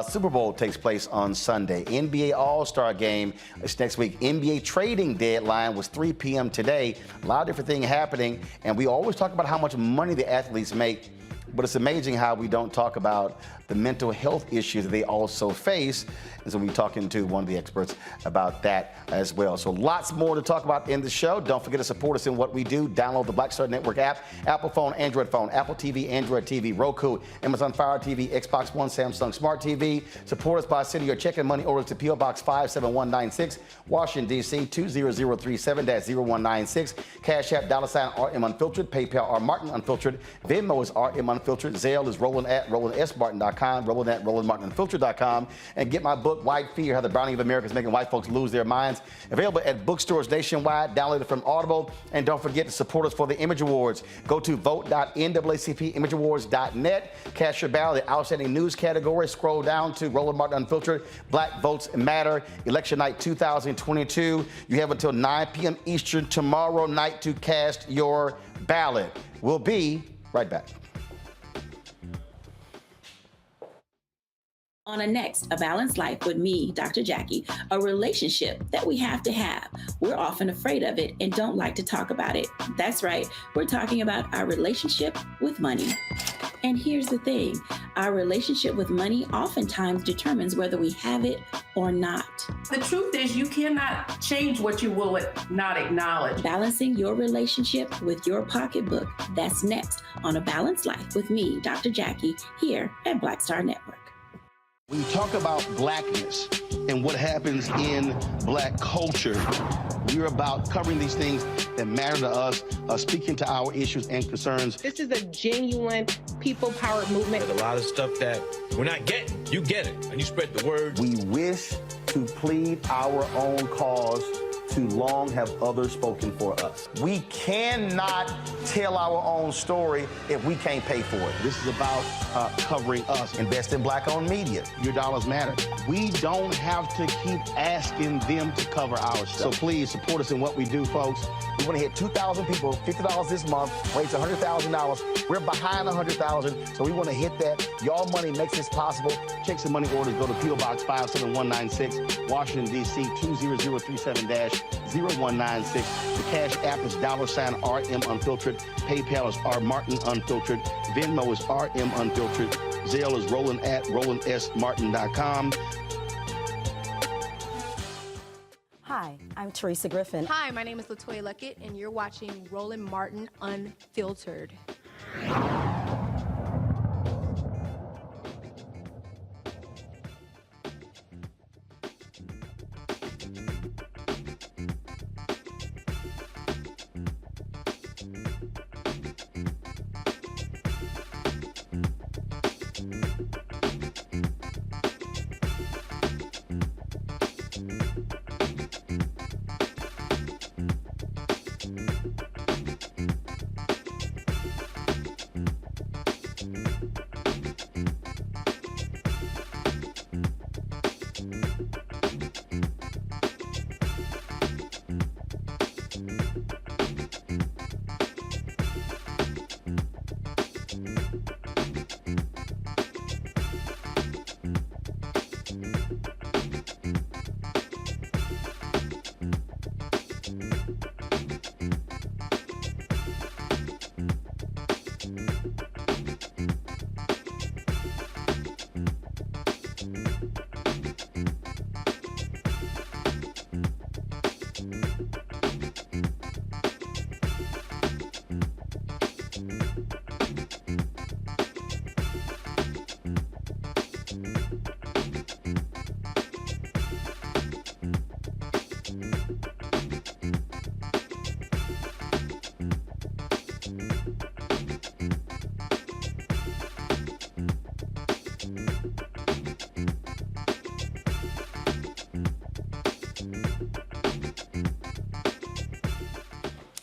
Super Bowl takes place on Sunday. NBA All-Star Game is next week. NBA trading deadline was 3 p.m. today. A lot of different things happening, and we always talk about how much money the athletes make, but it's amazing how we don't talk about the mental health issues that they also face. And so we'll be talking to one of the experts about that as well. So lots more to talk about in the show. Don't forget to support us in what we do. Download the Black Star Network app, Apple phone, Android phone, Apple TV, Android TV, Roku, Amazon Fire TV, Xbox One, Samsung Smart TV. Support us by sending your check and money orders to P.O. Box 57196, Washington, D.C. 20037-0196. Cash App, $RM Unfiltered. PayPal, R Martin Unfiltered. Venmo is RM Unfiltered. Zelle is rolling@rollingsmartin.com. rolling@martinunfiltered.com, and get my book, White Fear, How the Browning of America is Making White Folks Lose Their Minds. Available at bookstores nationwide, downloaded from Audible, and don't forget to support us for the Image Awards. Go to vote.naacpimageawards.net. Cast your ballot, the Outstanding News category. Scroll down to Roland Martin Unfiltered, Black Votes Matter, Election Night 2022. You have until 9 p.m. Eastern tomorrow night to cast your ballot. We'll be right back. On a next, A Balanced Life with me, Dr. Jackie, a relationship that we have to have. We're often afraid of it and don't like to talk about it. That's right, we're talking about our relationship with money. And here's the thing, our relationship with money oftentimes determines whether we have it or not. The truth is you cannot change what you will not acknowledge. Balancing your relationship with your pocketbook. That's next on A Balanced Life with me, Dr. Jackie, here at Black Star Network. When you talk about blackness and what happens in Black culture, we're about covering these things that matter to us, speaking to our issues and concerns. This is a genuine people-powered movement. There's a lot of stuff that we're not getting. You get it, and you spread the word. We wish to plead our own cause. Too long have others spoken for us. We cannot tell our own story if we can't pay for it. This is about covering us. Invest in Black-owned media. Your dollars matter. We don't have to keep asking them to cover our stuff. So please support us in what we do, folks. We want to hit 2,000 people, $50 this month, raise $100,000. We're behind $100,000, so we want to hit that. Your money makes this possible. Checks and money orders go to P.O. Box 57196, Washington, D.C. 20037-0196. The Cash App is $RM Unfiltered. PayPal is R Martin Unfiltered. Venmo is RM Unfiltered. Zelle is rolling@rollingsmartin.com. Hi, I'm Teresa Griffin. Hi, my name is LaToya Luckett, and you're watching Roland Martin Unfiltered.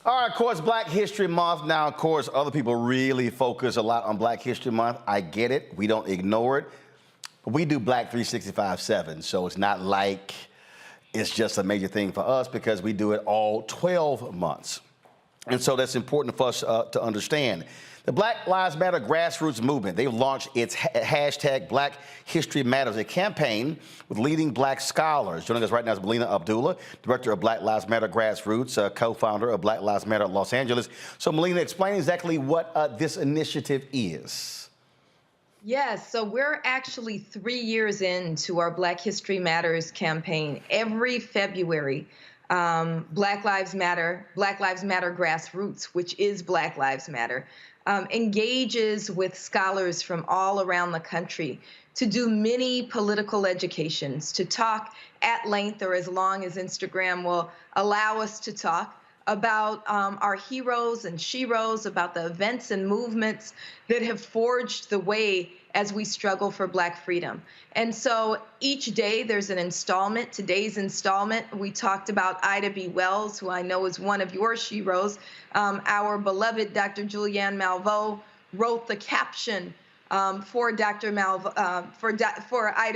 All right, of course, Black History Month. Now, of course, other people really focus a lot on Black History Month. I get it. We don't ignore it. But we do Black 365/7, so it's not like it's just a major thing for us because we do it all 12 months. And so that's important for us to understand. The Black Lives Matter grassroots movement, they've launched its hashtag Black History Matters, a campaign with leading Black scholars. Joining us right now is Melina Abdullah, director of Black Lives Matter Grassroots, co-founder of Black Lives Matter Los Angeles. So Melina, explain exactly what this initiative is. Yes, so we're actually 3 years into our Black History Matters campaign. Every February, Black Lives Matter Grassroots, which is Black Lives Matter, engages with scholars from all around the country to do mini political educations, to talk at length or as long as Instagram will allow us to talk about our heroes and sheroes, about the events and movements that have forged the way as we struggle for Black freedom. And so each day there's an installment. Today's installment, we talked about Ida B. Wells, who I know is one of your sheroes. Our beloved Dr. Julianne Malveaux wrote the caption for Ida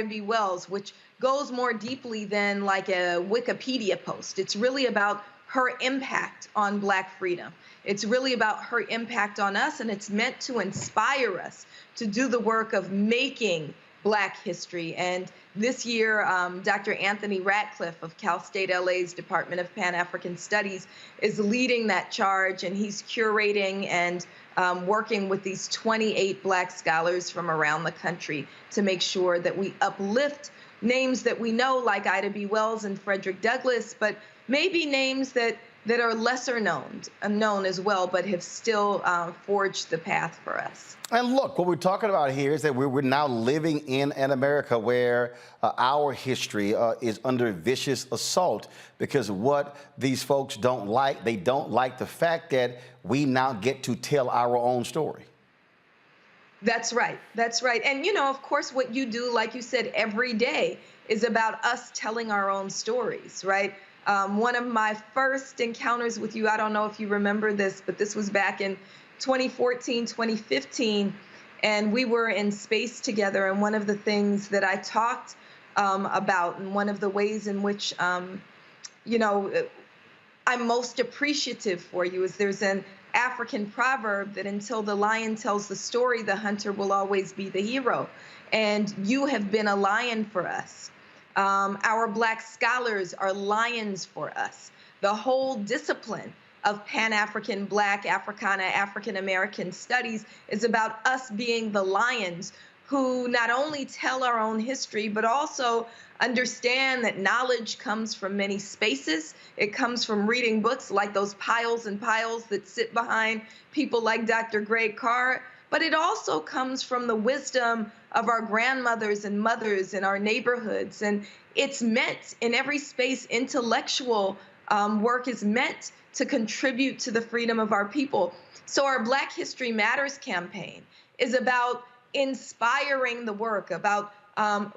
B. Wells, which goes more deeply than like a Wikipedia post. It's really about her impact on Black freedom. It's really about her impact on us, and it's meant to inspire us to do the work of making Black history. And this year, Dr. Anthony Ratcliffe of Cal State LA's Department of Pan-African Studies is leading that charge, and he's curating and working with these 28 Black scholars from around the country to make sure that we uplift names that we know, like Ida B. Wells and Frederick Douglass, but maybe names that are lesser known as well, but have still forged the path for us. And look, what we're talking about here is that we're now living in an America where our history is under vicious assault because what these folks don't like, they don't like the fact that we now get to tell our own story. That's right. That's right. And, you know, of course, what you do, like you said, every day is about us telling our own stories, right? One of my first encounters with you, I don't know if you remember this, but this was back in 2014, 2015, and we were in space together. And one of the things that I talked about, and one of the ways in which, you know, I'm most appreciative for you is there's an African proverb that until the lion tells the story, the hunter will always be the hero. And you have been a lion for us. Our Black scholars are lions for us. The whole discipline of Pan-African, Black, Africana, African-American studies is about us being the lions who not only tell our own history, but also understand that knowledge comes from many spaces. It comes from reading books like those piles and piles that sit behind people like Dr. Greg Carr, but it also comes from the wisdom of our grandmothers and mothers in our neighborhoods. And it's meant, in every space, intellectual work is meant to contribute to the freedom of our people. So our Black History Matters campaign is about inspiring the work, about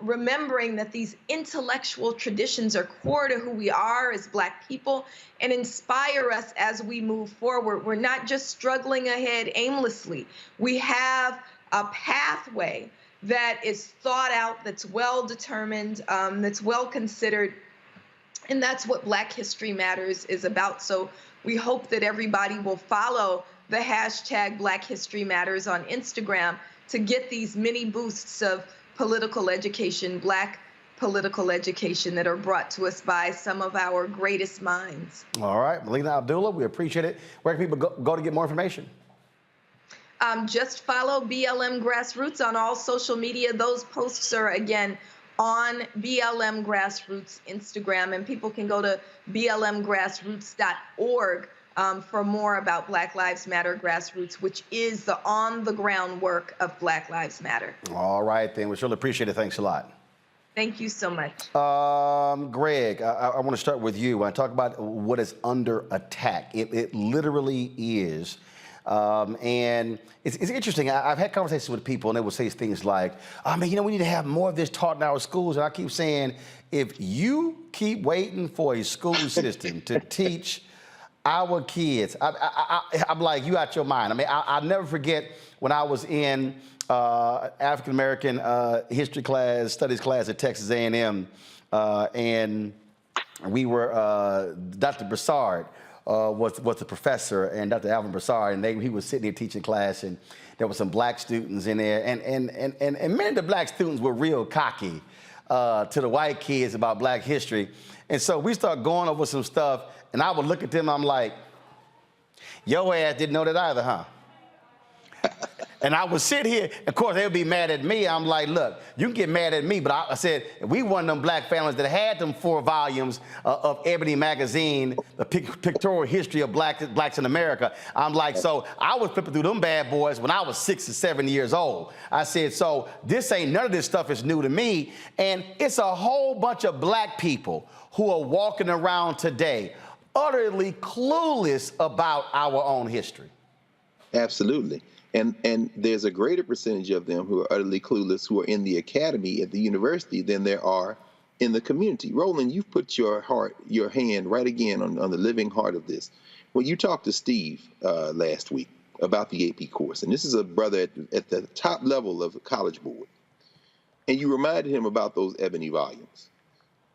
remembering that these intellectual traditions are core to who we are as Black people and inspire us as we move forward. We're not just struggling ahead aimlessly. We have a pathway that is thought out, that's well determined, that's well considered, and that's what Black History Matters is about. So we hope that everybody will follow the hashtag Black History Matters on Instagram to get these mini boosts of political education, Black political education that are brought to us by some of our greatest minds. All right, Melina Abdullah, we appreciate it. Where can people go to get more information? Just follow BLM Grassroots on all social media. Those posts are, again, on BLM Grassroots Instagram, and people can go to blmgrassroots.org for more about Black Lives Matter Grassroots, which is the on-the-ground work of Black Lives Matter. All right, then. We surely appreciate it. Thanks a lot. Thank you so much. Greg, I want to start with you. When I talk about what is under attack, it literally is. And it's interesting. I've had conversations with people, and they will say things like, "Oh man, you know, we need to have more of this taught in our schools." And I keep saying, if you keep waiting for a school system to teach our kids. I'm like, you out your mind. I mean, I'll never forget when I was in African American history class, studies class at Texas A&M, and we were Dr. Broussard was the professor, and Dr. Alvin Broussard, and he was sitting there teaching class, and there were some black students in there, and many of the black students were real cocky to the white kids about black history. And so we started going over some stuff, and I would look at them, I'm like, your ass didn't know that either, huh? And I would sit here, of course, they would be mad at me. I'm like, look, you can get mad at me, but I said, we one of them black families that had them 4 volumes of Ebony magazine, the pictorial history of blacks in America. I'm like, so I was flipping through them bad boys when I was 6 or 7 years old. I said, so this ain't, none of this stuff is new to me. And it's a whole bunch of black people who are walking around today utterly clueless about our own history. Absolutely. And there's a greater percentage of them who are utterly clueless who are in the academy at the university than there are in the community. Roland, you've put your hand right again on the living heart of this. When you talked to Steve last week about the AP course, and this is a brother at the top level of the College Board, and you reminded him about those Ebony volumes.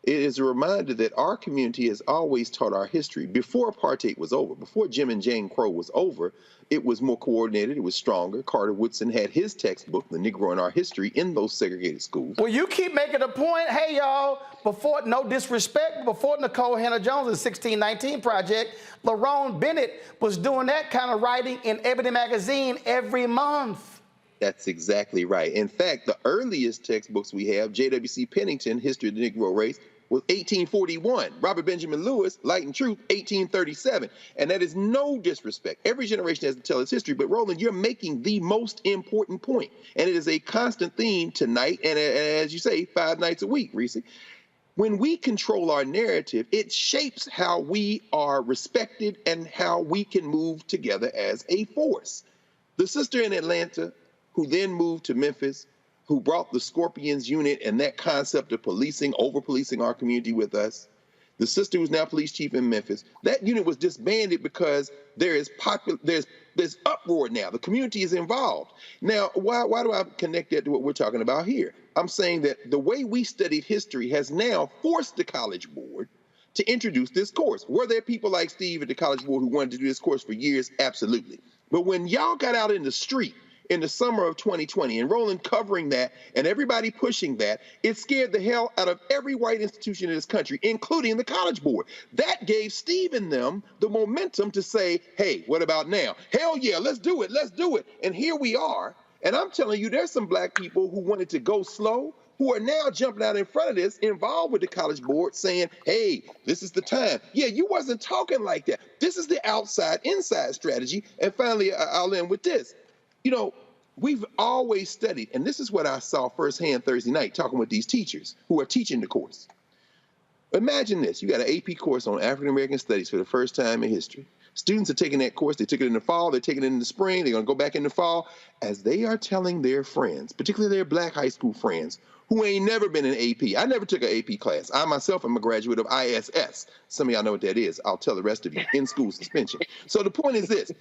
It is a reminder that our community has always taught our history. Before apartheid was over, before Jim and Jane Crow was over, it was more coordinated, it was stronger. Carter Woodson had his textbook, The Negro in Our History, in those segregated schools. Well, you keep making a point. Hey, y'all, before, no disrespect, before Nicole Hannah-Jones' 1619 Project, Lerone Bennett was doing that kind of writing in Ebony magazine every month. That's exactly right. In fact, the earliest textbooks we have, J.W.C. Pennington, History of the Negro Race, was 1841. Robert Benjamin Lewis, Light and Truth, 1837. And that is no disrespect. Every generation has to tell its history. But Roland, you're making the most important point. And it is a constant theme tonight, and as you say, 5 nights a week, Reese. When we control our narrative, it shapes how we are respected and how we can move together as a force. The sister in Atlanta, who then moved to Memphis, who brought the Scorpions unit and that concept of policing, over-policing our community with us. The sister who's now police chief in Memphis, that unit was disbanded because there's uproar now. The community is involved. Now, why do I connect that to what we're talking about here? I'm saying that the way we studied history has now forced the College Board to introduce this course. Were there people like Steve at the College Board who wanted to do this course for years? Absolutely. But when y'all got out in the street in the summer of 2020, and Roland covering that and everybody pushing that, it scared the hell out of every white institution in this country, including the College Board. That gave Steve and them the momentum to say, hey, what about now? Hell yeah, let's do it, let's do it. And here we are. And I'm telling you, there's some black people who wanted to go slow, who are now jumping out in front of this, involved with the College Board, saying, hey, this is the time. Yeah, you wasn't talking like that. This is the outside-inside strategy. And finally, I'll end with this. You know, we've always studied, and this is what I saw firsthand Thursday night talking with these teachers who are teaching the course. Imagine this. You got an AP course on African American studies for the first time in history. Students are taking that course. They took it in the fall. They're taking it in the spring. They're going to go back in the fall. As they are telling their friends, particularly their black high school friends, who ain't never been in AP. I never took an AP class. I myself am a graduate of ISS. Some of y'all know what that is. I'll tell the rest of you. In-school suspension. So the point is this.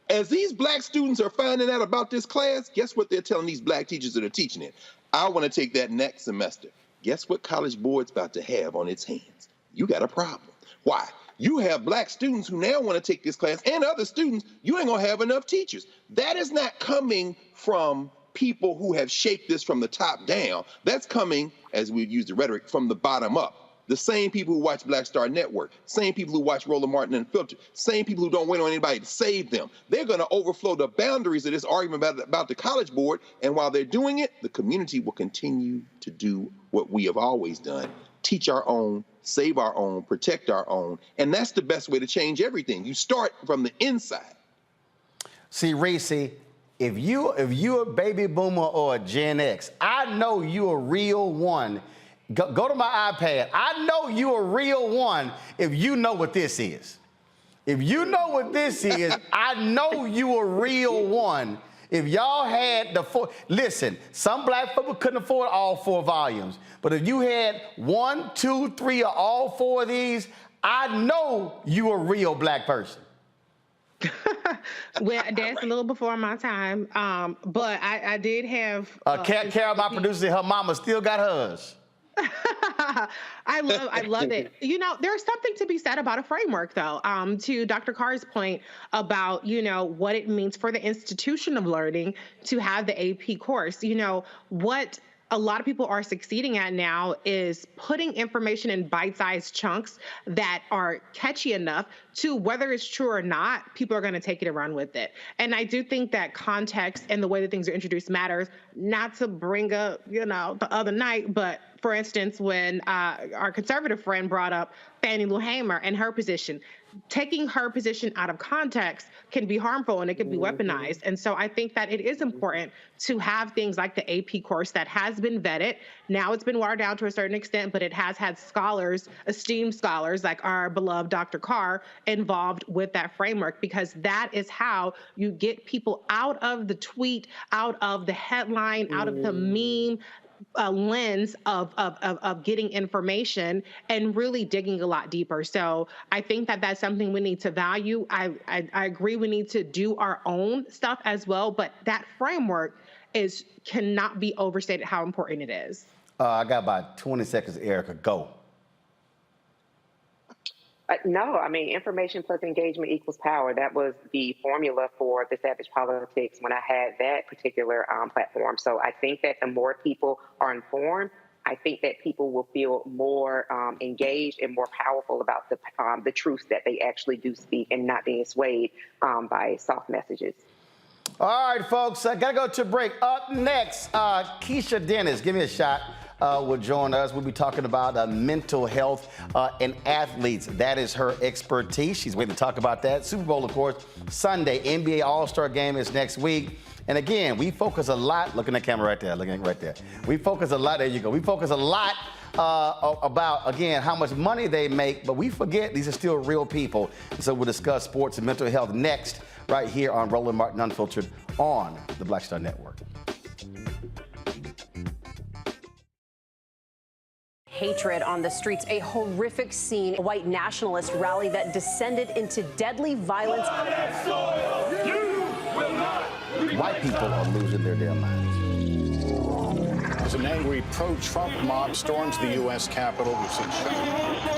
As these black students are finding out about this class, guess what they're telling these black teachers that are teaching it? I want to take that next semester. Guess what College Board's about to have on its hands? You got a problem. Why? You have black students who now want to take this class, and other students, you ain't going to have enough teachers. That is not coming from people who have shaped this from the top down. That's coming, as we use the rhetoric, from the bottom up. The same people who watch Black Star Network, same people who watch Roland Martin Unfiltered, same people who don't wait on anybody to save them. They're going to overflow the boundaries of this argument about the College Board, and while they're doing it, the community will continue to do what we have always done, teach our own, save our own, protect our own, and that's the best way to change everything. You start from the inside. See, Reese, if you a baby boomer or a Gen X, I know you a real one. Go to my iPad. I know you a real one if you know what this is. If you know what this is, I know you a real one. If y'all had listen, some black people couldn't afford all 4 volumes, but if you had 1, 2, 3, or all 4 of these, I know you a real black person. Well, that's a little before my time. But I did have. Carol, my producer, her mama still got hers. I love it. You know, there's something to be said about a framework, though. To Dr. Carr's point about, you know, what it means for the institution of learning to have the AP course. You know, what a lot of people are succeeding at now is putting information in bite-sized chunks that are catchy enough to, whether it's true or not, people are going to take it and run with it. And I do think that context and the way that things are introduced matters. Not to bring up, you know, the other night, but for instance, when our conservative friend brought up Fannie Lou Hamer and her position, taking her position out of context can be harmful and it can be weaponized. And so I think that it is important to have things like the AP course that has been vetted. Now it's been watered down to a certain extent, but it has had scholars, esteemed scholars like our beloved Dr. Carr, involved with that framework, because that is how you get people out of the tweet, out of the headline, out of the meme lens of getting information and really digging a lot deeper. So I think that that's something we need to value. I agree we need to do our own stuff as well, but that framework cannot be overstated how important it is. I got about 20 seconds, Erica. Go. No, I mean, information plus engagement equals power. That was the formula for the Savage Politics when I had that particular platform. So I think that the more people are informed, I think that people will feel more engaged and more powerful about the truths that they actually do speak and not being swayed by soft messages. All right, folks, I got to go to a break. Up next, Keisha Dennis, give me a shot. Will join us. We'll be talking about mental health and athletes. That is her expertise. She's waiting to talk about that. Super Bowl, of course, Sunday. NBA All-Star Game is next week. And again, we focus a lot. Look at that camera right there. Looking right there. We focus a lot. There you go. We focus a lot about, again, how much money they make, but we forget these are still real people. And so we'll discuss sports and mental health next, right here on Roland Martin Unfiltered on the Black Star Network. Hatred on the streets, a horrific scene, a white nationalist rally that descended into deadly violence. White people are losing their damn minds. As an angry pro-Trump mob storms the U.S. Capitol,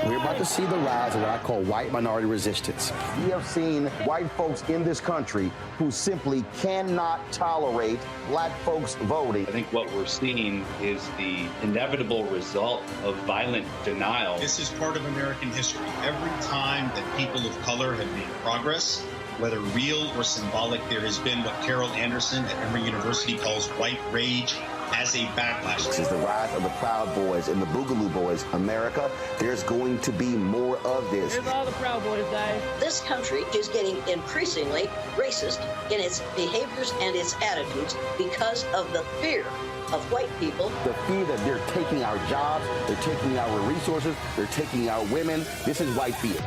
we're about to see the rise of what I call white minority resistance. We have seen white folks in this country who simply cannot tolerate black folks voting. I think what we're seeing is the inevitable result of violent denial. This is part of American history. Every time that people of color have made progress, whether real or symbolic, there has been what Carol Anderson at Emory University calls white rage as a backlash. This is the rise of the Proud Boys and the Boogaloo Boys. America, there's going to be more of this. Here's all the Proud Boys, guys. This country is getting increasingly racist in its behaviors and its attitudes because of the fear of white people. The fear that they're taking our jobs, they're taking our resources, they're taking our women. This is white fear.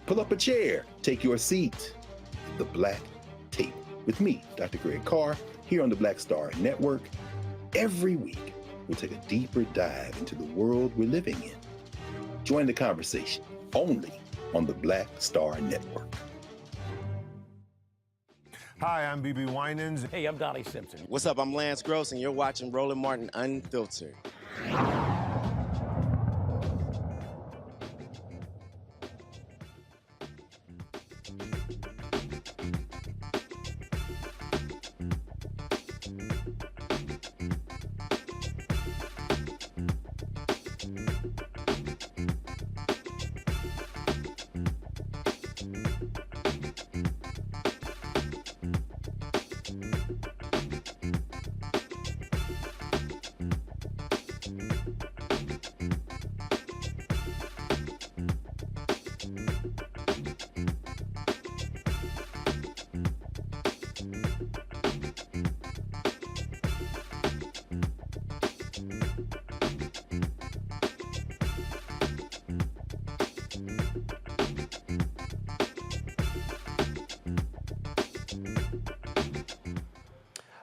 Pull up a chair, take your seat at the Black Table with me, Dr. Greg Carr, here on the Black Star Network. Every week, we'll take a deeper dive into the world we're living in. Join the conversation only on the Black Star Network. Hi, I'm BB Winans. Hey, I'm Dolly Simpson. What's up? I'm Lance Gross, and you're watching Roland Martin Unfiltered.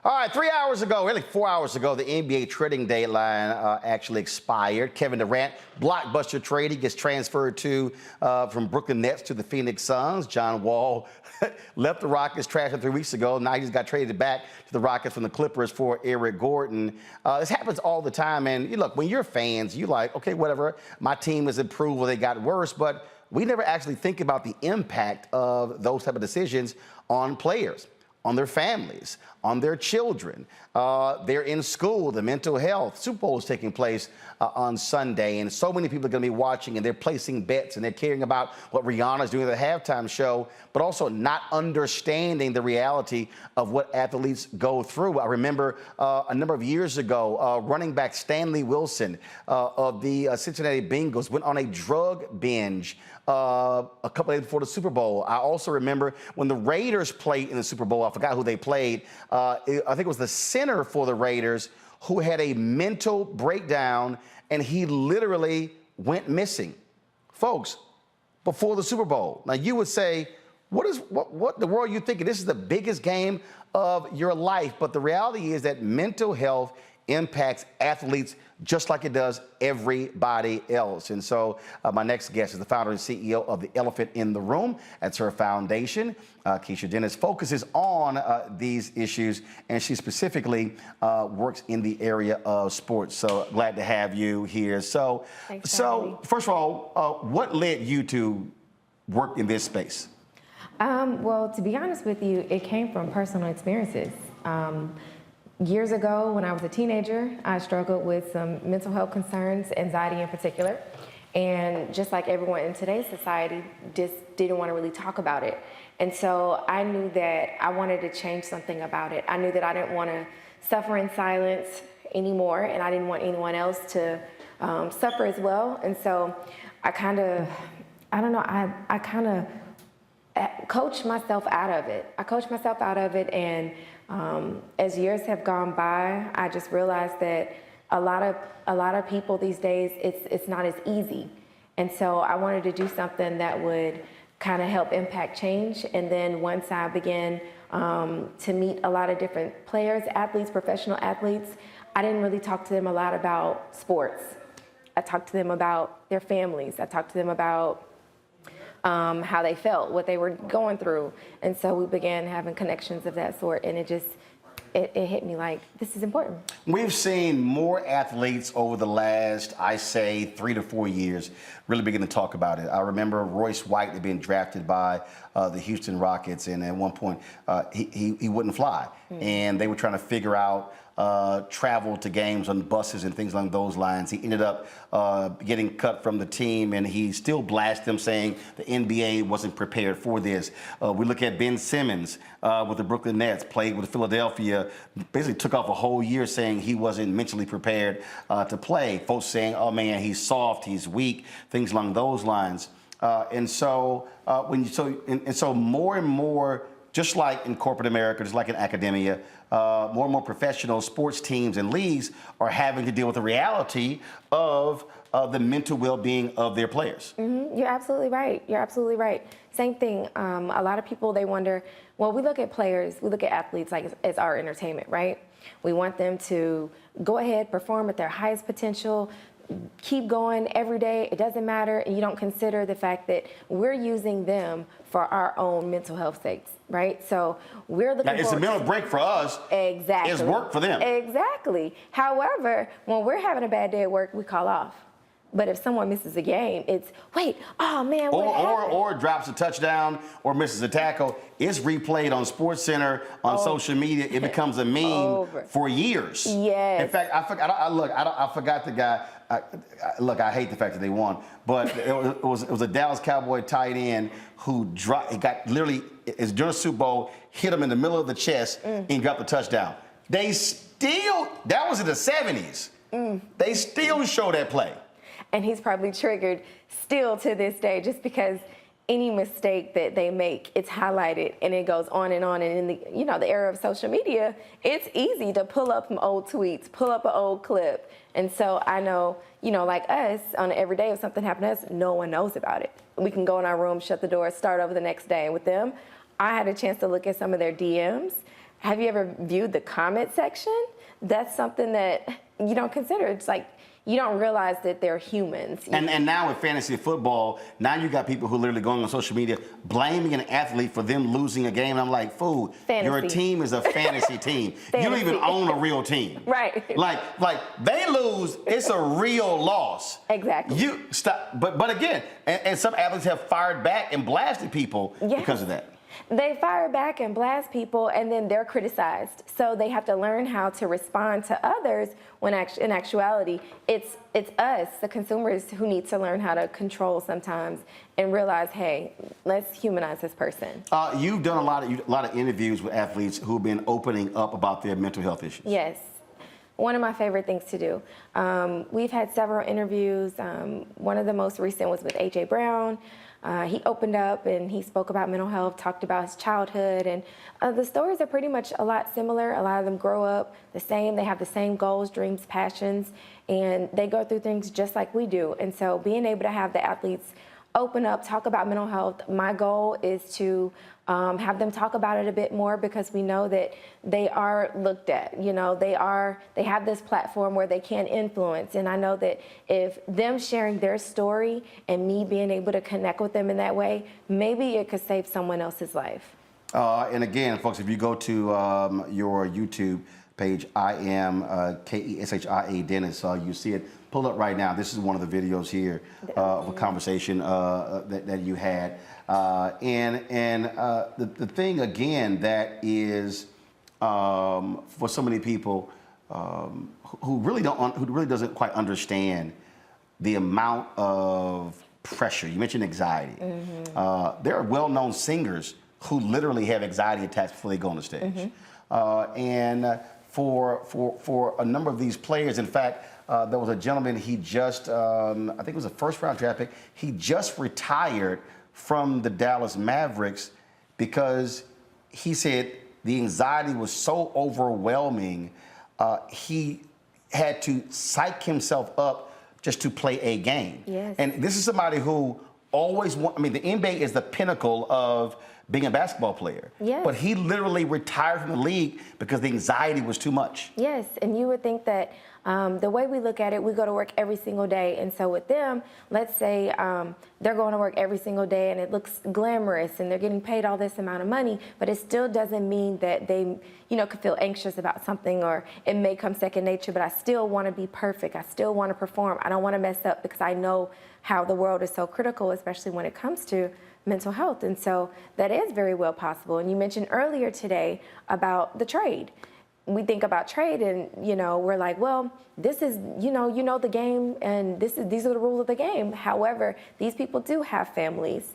All right, 3 hours ago, really 4 hours ago, the NBA trading deadline actually expired. Kevin Durant, blockbuster trade. He gets transferred from Brooklyn Nets to the Phoenix Suns. John Wall left the Rockets trashing 3 weeks ago. Now he's got traded back to the Rockets from the Clippers for Eric Gordon. This happens all the time. And you look, when you're fans, you like, okay, whatever, my team has improved or they got worse. But we never actually think about the impact of those type of decisions on players, on their families, on their children. They're in school, the mental health. Super Bowl is taking place on Sunday, and so many people are going to be watching, and they're placing bets, and they're caring about what Rihanna's doing at the halftime show, but also not understanding the reality of what athletes go through. I remember a number of years ago, running back Stanley Wilson of the Cincinnati Bengals went on a drug binge a couple days before the Super Bowl. I also remember when the Raiders played in the Super Bowl, I forgot who they played. I think it was the center for the Raiders who had a mental breakdown, and he literally went missing. Folks, before the Super Bowl. Now you would say, what the world are you thinking? This is the biggest game of your life. But the reality is that mental health impacts athletes just like it does everybody else. And so my next guest is the founder and CEO of the Elephant in the Room. That's her foundation. Keisha Dennis focuses on these issues, and she specifically works in the area of sports. So glad to have you here. So first of all, what led you to work in this space? Well, to be honest with you, it came from personal experiences. Years ago, when I was a teenager, I struggled with some mental health concerns, anxiety in particular. And just like everyone in today's society, just didn't want to really talk about it. And so I knew that I wanted to change something about it. I knew that I didn't want to suffer in silence anymore, and I didn't want anyone else to suffer as well. And so I kind of coached myself out of it. And as years have gone by, I just realized that a lot of people these days, it's not as easy. And so I wanted to do something that would kind of help impact change. And then once I began to meet a lot of different players, athletes, professional athletes, I didn't really talk to them a lot about sports. I talked to them about their families. I talked to them about how they felt, what they were going through. And so we began having connections of that sort, and it hit me like, this is important. We've seen more athletes over the last, I say, 3 to 4 years really begin to talk about it. I remember Royce White being drafted by the Houston Rockets, and at one point he wouldn't fly. And they were trying to figure out travel to games on buses and things along those lines. He ended up getting cut from the team, and he still blasted them, saying the NBA wasn't prepared for this. We look at Ben Simmons with the Brooklyn Nets, played with Philadelphia, basically took off a whole year saying he wasn't mentally prepared to play. Folks saying, oh man, he's soft, he's weak, things along those lines. And so more and more, just like in corporate America, just like in academia, more and more professional sports teams and leagues are having to deal with the reality of the mental well-being of their players. Mm-hmm. You're absolutely right. Same thing. A lot of people, they wonder, well, we look at players, we look at athletes like as our entertainment, right? We want them to go ahead, perform at their highest potential, keep going every day, it doesn't matter, and you don't consider the fact that we're using them for our own mental health sakes, right? So we're looking it's a mental break for us. Exactly. It's work for them. Exactly. However, when we're having a bad day at work, we call off. But if someone misses a game, it's, wait, oh man, what happened? Or drops a touchdown or misses a tackle. It's replayed on SportsCenter, on social media. It becomes a meme for years. Yes. In fact, I forgot the guy. I hate the fact that they won, but it was a Dallas Cowboy tight end who dropped. It got literally, it's during the Super Bowl, hit him in the middle of the chest and got the touchdown. They still, that was in the 70s. They still show that play. And he's probably triggered still to this day, just because any mistake that they make, it's highlighted and it goes on. And in the era of social media, it's easy to pull up some old tweets, pull up an old clip. And so I know, like us, on every day if something happened to us, no one knows about it. We can go in our room, shut the door, start over the next day. And with them, I had a chance to look at some of their DMs, have you ever viewed the comment section? That's something that you don't consider. It's like, you don't realize that they're humans. And now with fantasy football, now you got people who are literally going on social media blaming an athlete for them losing a game. And I'm like, fool, your team is a fantasy team. You don't even own a real team. Right. Like they lose, it's a real loss. Exactly. You stop, but again, and some athletes have fired back and blasted people because of that. They fire back and blast people, and then they're criticized. So they have to learn how to respond to others when in actuality, it's us, the consumers, who need to learn how to control sometimes and realize, hey, let's humanize this person. You've done a lot of interviews with athletes who've been opening up about their mental health issues. Yes. One of my favorite things to do. We've had several interviews. One of the most recent was with A.J. Brown. He opened up and he spoke about mental health, talked about his childhood, and the stories are pretty much a lot similar. A lot of them grow up the same. They have the same goals, dreams, passions, and they go through things just like we do. And so being able to have the athletes open up, talk about mental health, my goal is to have them talk about it a bit more, because we know that they are looked at. You know, they have this platform where they can influence, and I know that if them sharing their story and me being able to connect with them in that way, maybe it could save someone else's life. And again, folks, if you go to your YouTube page, I am KESHIA Dennis, you see it. Pull up right now. This is one of the videos here of a conversation that you had. The thing again that is for so many people who really doesn't quite understand the amount of pressure. You mentioned anxiety. Mm-hmm. There are well-known singers who literally have anxiety attacks before they go on the stage. Mm-hmm. For a number of these players, in fact, there was a gentleman, he just, I think it was a first-round draft pick, he just retired from the Dallas Mavericks because he said the anxiety was so overwhelming, he had to psych himself up just to play a game. Yes. And this is somebody who always the NBA is the pinnacle of being a basketball player. Yes. But he literally retired from the league because the anxiety was too much. Yes, and you would think that the way we look at it, we go to work every single day. And so with them, let's say they're going to work every single day and it looks glamorous and they're getting paid all this amount of money, but it still doesn't mean that they, could feel anxious about something, or it may come second nature, but I still want to be perfect. I still want to perform. I don't want to mess up, because I know how the world is so critical, especially when it comes to mental health. And so that is very well possible. And you mentioned earlier today about the trade. We think about trade and, we're like, well, this is, the game, and these are the rules of the game. However, these people do have families.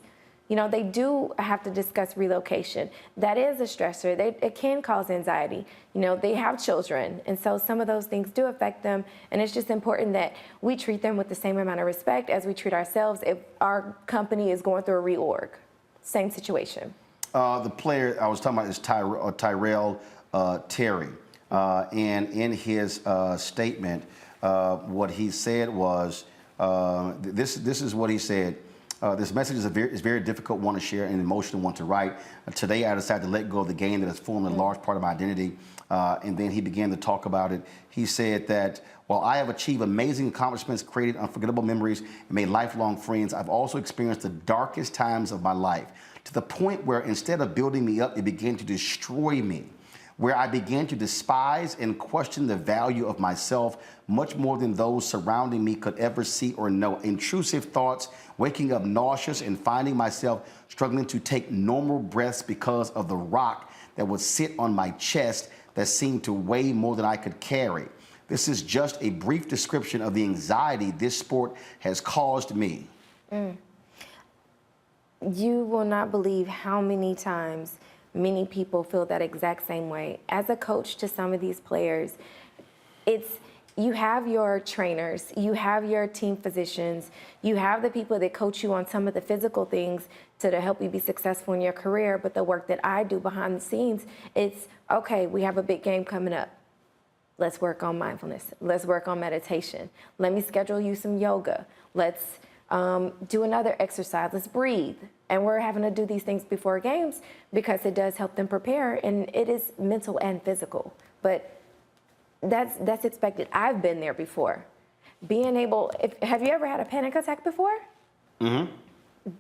They do have to discuss relocation. That is a stressor. It can cause anxiety. They have children. And so some of those things do affect them. And it's just important that we treat them with the same amount of respect as we treat ourselves if our company is going through a reorg. Same situation. The player I was talking about is Tyrell Terry. And in his statement, what he said was, this is what he said. This message is a very difficult one to share and an emotional one to write. Today, I decided to let go of the game that has formed a large part of my identity. And then he began to talk about it. He said that while I have achieved amazing accomplishments, created unforgettable memories, and made lifelong friends, I've also experienced the darkest times of my life, to the point where instead of building me up, it began to destroy me, where I began to despise and question the value of myself much more than those surrounding me could ever see or know. Intrusive thoughts, waking up nauseous and finding myself struggling to take normal breaths because of the rock that would sit on my chest that seemed to weigh more than I could carry. This is just a brief description of the anxiety this sport has caused me. You will not believe how many times many people feel that exact same way. As a coach to some of these players, you have your trainers, you have your team physicians, you have the people that coach you on some of the physical things to help you be successful in your career. But the work that I do behind the scenes, it's, okay, we have a big game coming up. Let's work on mindfulness. Let's work on meditation. Let me schedule you some yoga. Let's Do another exercise. Let's breathe. And we're having to do these things before games because it does help them prepare, and it is mental and physical. But that's expected. I've been there before. Being able, have you ever had a panic attack before? Mm-hmm.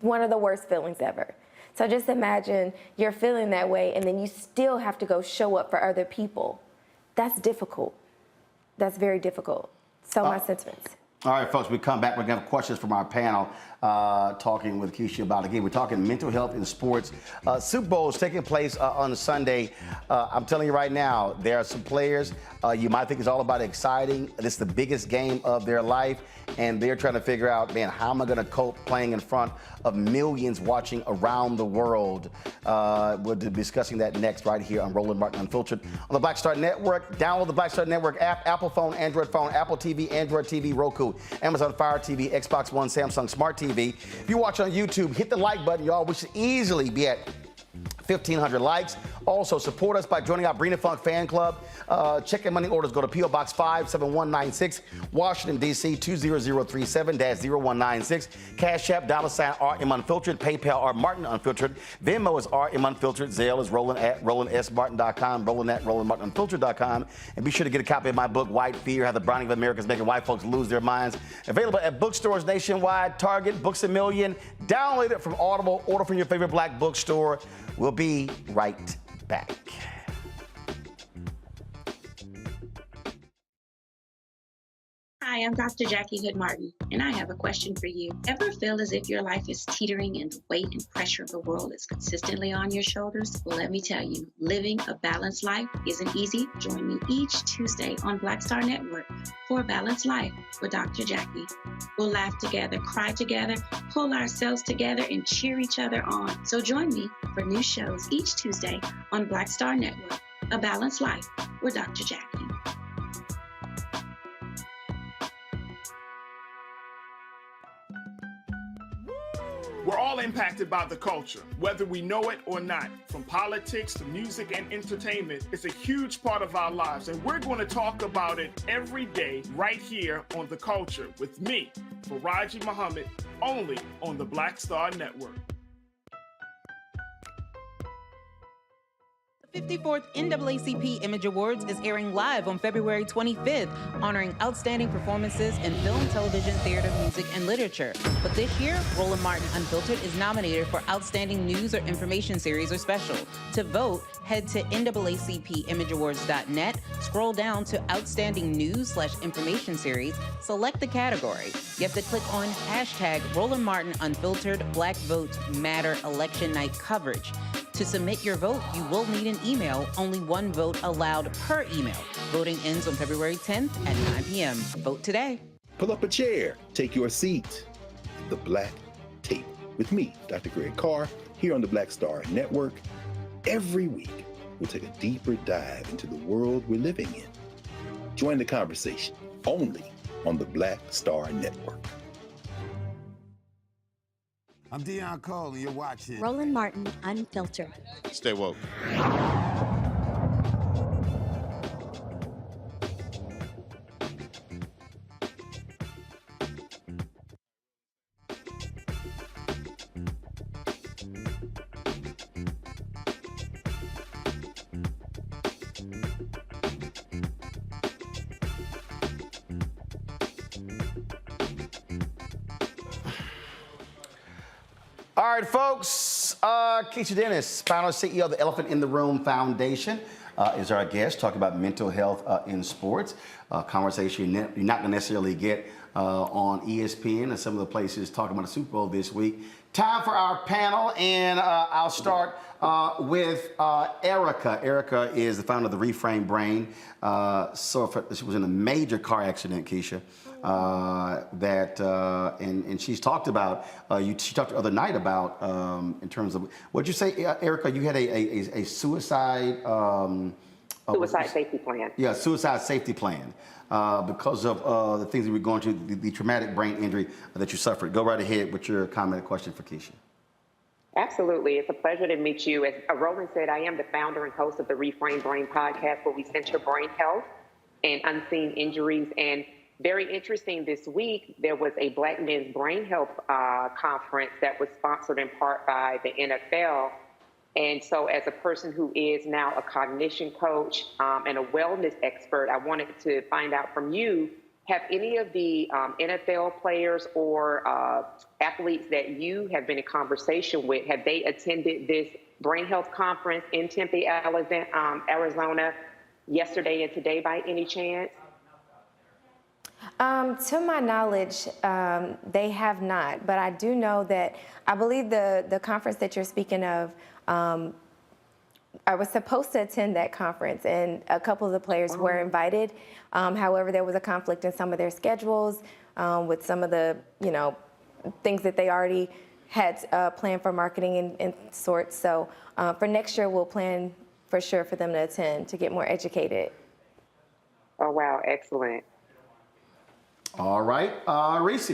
One of the worst feelings ever. So just imagine you're feeling that way, and then you still have to go show up for other people. That's difficult. That's very difficult. So my sentiments. All right, folks, we come back. We're going to have questions from our panel talking with Keisha about, again, we're talking mental health in sports. Super Bowl is taking place on Sunday. I'm telling you right now, there are some players you might think it's all about exciting. This is the biggest game of their life, and they're trying to figure out, man, how am I going to cope playing in front of millions watching around the world? We'll be discussing that next right here on Roland Martin Unfiltered on the Black Star Network. Download the Black Star Network app, Apple phone, Android phone, Apple TV, Android TV, Roku, Amazon Fire TV, Xbox One, Samsung Smart TV. If you watch on YouTube, hit the like button, y'all. We should easily be at 1,500 likes. Also, support us by joining our Brina Funk fan club. Check and money orders. Go to P.O. Box 57196, Washington, D.C. 20037-0196. Cash App, $RM Unfiltered. PayPal, R Martin Unfiltered. Venmo is RM Unfiltered. Zelle is Roland at RolandSMartin.com. Roland at RolandMartinUnfiltered.com. And be sure to get a copy of my book, White Fear, How the Browning of America is Making White Folks Lose Their Minds. Available at bookstores nationwide, Target, Books A Million. Download it from Audible. Order from your favorite black bookstore. We'll be right back. Hi, I'm Dr. Jackie Hood Martin, and I have a question for you. Ever feel as if your life is teetering and the weight and pressure of the world is consistently on your shoulders? Well, let me tell you, living a balanced life isn't easy. Join me each Tuesday on Black Star Network for a Balanced Life with Dr. Jackie. We'll laugh together, cry together, pull ourselves together, and cheer each other on. So join me for new shows each Tuesday on Black Star Network, A Balanced Life with Dr. Jackie. We're all impacted by the culture, whether we know it or not. From politics to music and entertainment, it's a huge part of our lives, and we're going to talk about it every day right here on The Culture with me, Faraji Muhammad, only on the Black Star Network. The 54th NAACP Image Awards is airing live on February 25th, honoring outstanding performances in film, television, theater, music, and literature. But this year, Roland Martin Unfiltered is nominated for Outstanding News or Information Series or Special. To vote, head to NAACPImageAwards.net, scroll down to Outstanding News/Information Series, select the category. You have to click on hashtag Roland Martin Unfiltered Black Votes Matter Election Night Coverage. To submit your vote, you will need an email. Only one vote allowed per email. Voting ends on February 10th at 9 p.m. Vote today. Pull up a chair, take your seat. The Black Table with me, Dr. Greg Carr, here on the Black Star Network. Every week, we'll take a deeper dive into the world we're living in. Join the conversation only on the Black Star Network. I'm Deion Cole, and you're watching Roland Martin Unfiltered. Stay woke. All right, folks. Keisha Dennis, founder and CEO of the Elephant in the Room Foundation, is our guest, talking about mental health in sports. Conversation you're not going to necessarily get on ESPN and some of the places talking about the Super Bowl this week. Time for our panel, and I'll start with Erica. Erica is the founder of the Reframe Brain. She was in a major car accident, Keisha. And she's talked about, she talked the other night about, in terms of, what'd you say, Erica, you had a suicide... suicide safety plan. Yeah, suicide safety plan because of the things that we're going through, the traumatic brain injury that you suffered. Go right ahead with your comment and question for Keisha. Absolutely. It's a pleasure to meet you. As Roland said, I am the founder and host of the Reframe Brain podcast, where we center brain health and unseen injuries. And very interesting, this week, there was a Black Men's Brain Health conference that was sponsored in part by the NFL. And so as a person who is now a cognition coach and a wellness expert, I wanted to find out from you, have any of the NFL players or athletes that you have been in conversation with, have they attended this brain health conference in Tempe, Arizona, yesterday and today by any chance? To my knowledge, they have not, but I do know that I believe the conference that you're speaking of, I was supposed to attend that conference, and a couple of the players were invited. However, there was a conflict in some of their schedules with some of the, things that they already had planned for marketing and sorts. So for next year, we'll plan for sure for them to attend to get more educated. Oh, wow. Excellent. All right. Reese.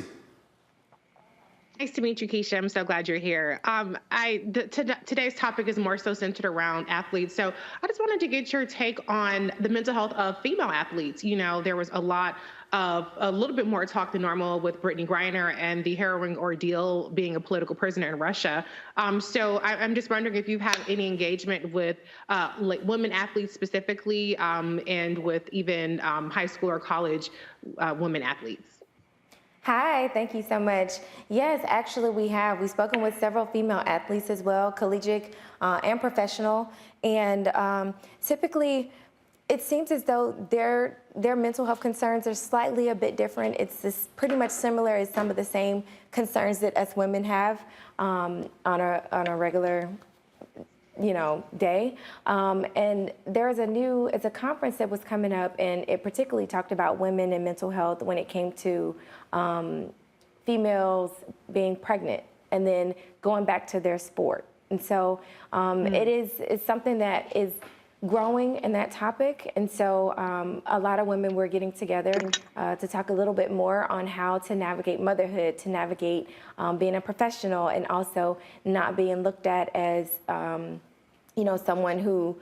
Nice to meet you, Keisha. I'm so glad you're here. Today's topic is more so centered around athletes. So I just wanted to get your take on the mental health of female athletes. There was a little bit more talk than normal with Brittany Griner and the harrowing ordeal being a political prisoner in Russia. So I'm just wondering if you've had any engagement with women athletes specifically and with even high school or college women athletes. Hi, thank you so much. Yes, actually we have. We've spoken with several female athletes as well, collegiate and professional. And typically, it seems as though their mental health concerns are slightly a bit different. It's pretty much similar as some of the same concerns that us women have on a regular day. And there's it's a conference that was coming up, and it particularly talked about women and mental health when it came to females being pregnant and then going back to their sport. And so it's something that is growing in that topic. And so a lot of women were getting together to talk a little bit more on how to navigate motherhood, to navigate being a professional, and also not being looked at as someone who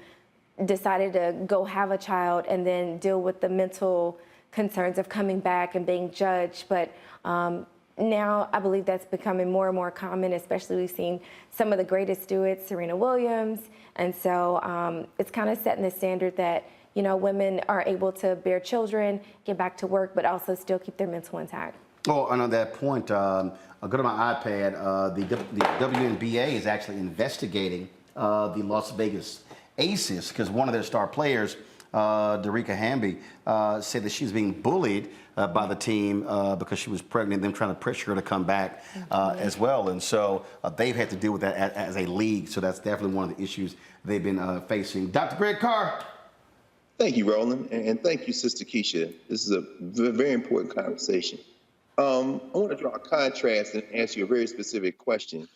decided to go have a child and then deal with the mental concerns of coming back and being judged. But now I believe that's becoming more and more common, especially we've seen some of the greatest do it, Serena Williams. And so it's kind of setting the standard that, women are able to bear children, get back to work, but also still keep their mental intact. Oh, and on that point, I'll go to my iPad. The WNBA is actually investigating the Las Vegas Aces because one of their star players, Darica Hamby, said that she's being bullied by the team because she was pregnant, them trying to pressure her to come back as well. And so they've had to deal with that as a league. So that's definitely one of the issues they've been facing. Dr. Greg Carr. Thank you, Roland. And thank you, Sister Keisha. This is a very important conversation. I want to draw a contrast and answer you a very specific question.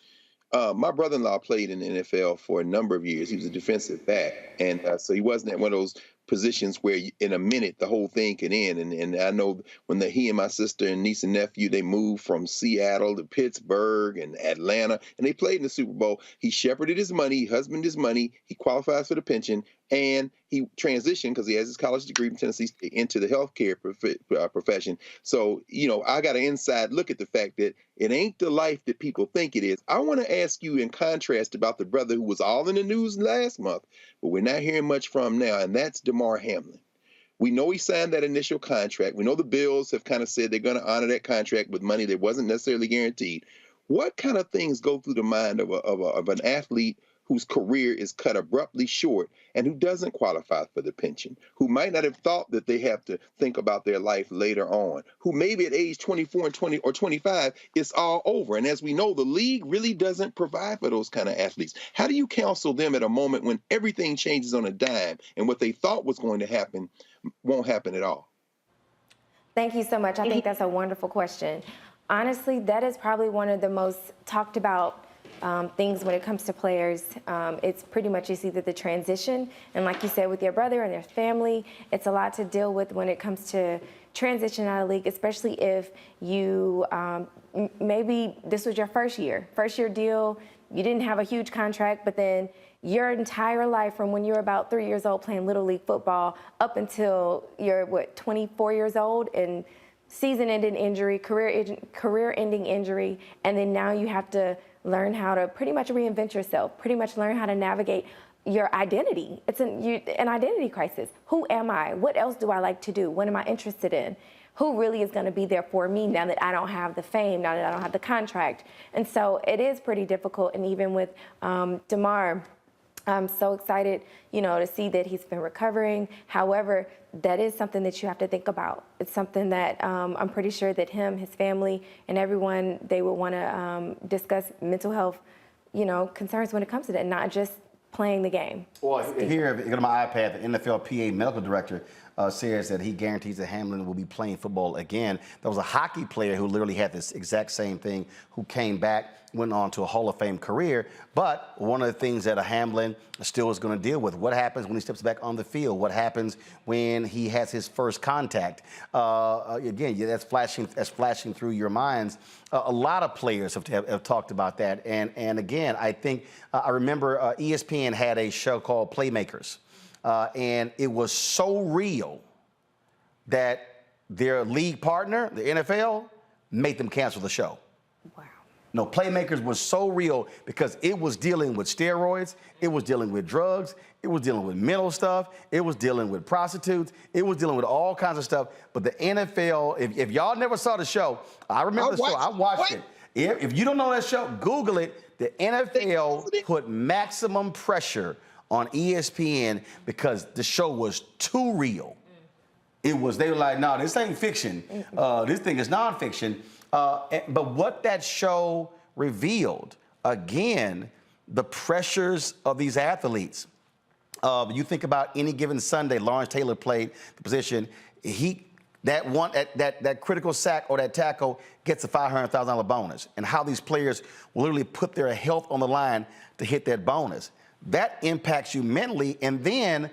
My brother-in-law played in the NFL for a number of years. He was a defensive back. And so he wasn't at one of those positions where in a minute the whole thing could end. And I know when he and my sister and niece and nephew, they moved from Seattle to Pittsburgh and Atlanta, and they played in the Super Bowl. He shepherded his money, he husbanded his money, he qualifies for the pension, and he transitioned, because he has his college degree from Tennessee State, into the healthcare profession. So, I got an inside look at the fact that it ain't the life that people think it is. I want to ask you in contrast about the brother who was all in the news last month, but we're not hearing much from now, and that's Damar Hamlin. We know he signed that initial contract. We know the Bills have kind of said they're going to honor that contract with money that wasn't necessarily guaranteed. What kind of things go through the mind of an athlete whose career is cut abruptly short and who doesn't qualify for the pension, who might not have thought that they have to think about their life later on, who maybe at age 24 and 20 or 25, it's all over. And as we know, the league really doesn't provide for those kind of athletes. How do you counsel them at a moment when everything changes on a dime and what they thought was going to happen won't happen at all? Thank you so much. I think that's a wonderful question. Honestly, that is probably one of the most talked about things when it comes to players. It's pretty much it's either the transition, and like you said, with your brother and their family, it's a lot to deal with when it comes to transition out of the league, especially if you maybe this was your first year deal, you didn't have a huge contract, but then your entire life from when you're about 3 years old playing Little League football up until you're 24 years old, and season-ending injury, career-ending injury, and then now you have to learn how to pretty much reinvent yourself, pretty much learn how to navigate your identity. It's an identity crisis. Who am I? What else do I like to do? What am I interested in? Who really is going to be there for me now that I don't have the fame, now that I don't have the contract? And so it is pretty difficult. And even with DeMar, I'm so excited, to see that he's been recovering. However, that is something that you have to think about. It's something that I'm pretty sure that him, his family, and everyone, they will want to discuss mental health, concerns when it comes to that, not just playing the game. Well, here, if you go to my iPad, the NFLPA medical director says that he guarantees that Hamlin will be playing football again. There was a hockey player who literally had this exact same thing, who came back, went on to a Hall of Fame career. But one of the things that a Hamlin still is going to deal with, what happens when he steps back on the field? What happens when he has his first contact? Again, that's flashing through your minds. A lot of players have talked about that. And again, I think, I remember ESPN had a show called Playmakers. And it was so real that their league partner, the NFL, made them cancel the show. Wow. No, Playmakers was so real because it was dealing with steroids, it was dealing with drugs, it was dealing with mental stuff, it was dealing with prostitutes, it was dealing with all kinds of stuff. But the NFL, if y'all never saw the show, I remember the show, I watched it. If you don't know that show, Google it. The NFL put maximum pressure on ESPN because the show was too real. They were like, no, this ain't fiction. This thing is nonfiction. But what that show revealed, again, the pressures of these athletes. You think about any given Sunday, Lawrence Taylor played the position. That critical sack or that tackle gets a $500,000 bonus, and how these players will literally put their health on the line to hit that bonus. That impacts you mentally, and then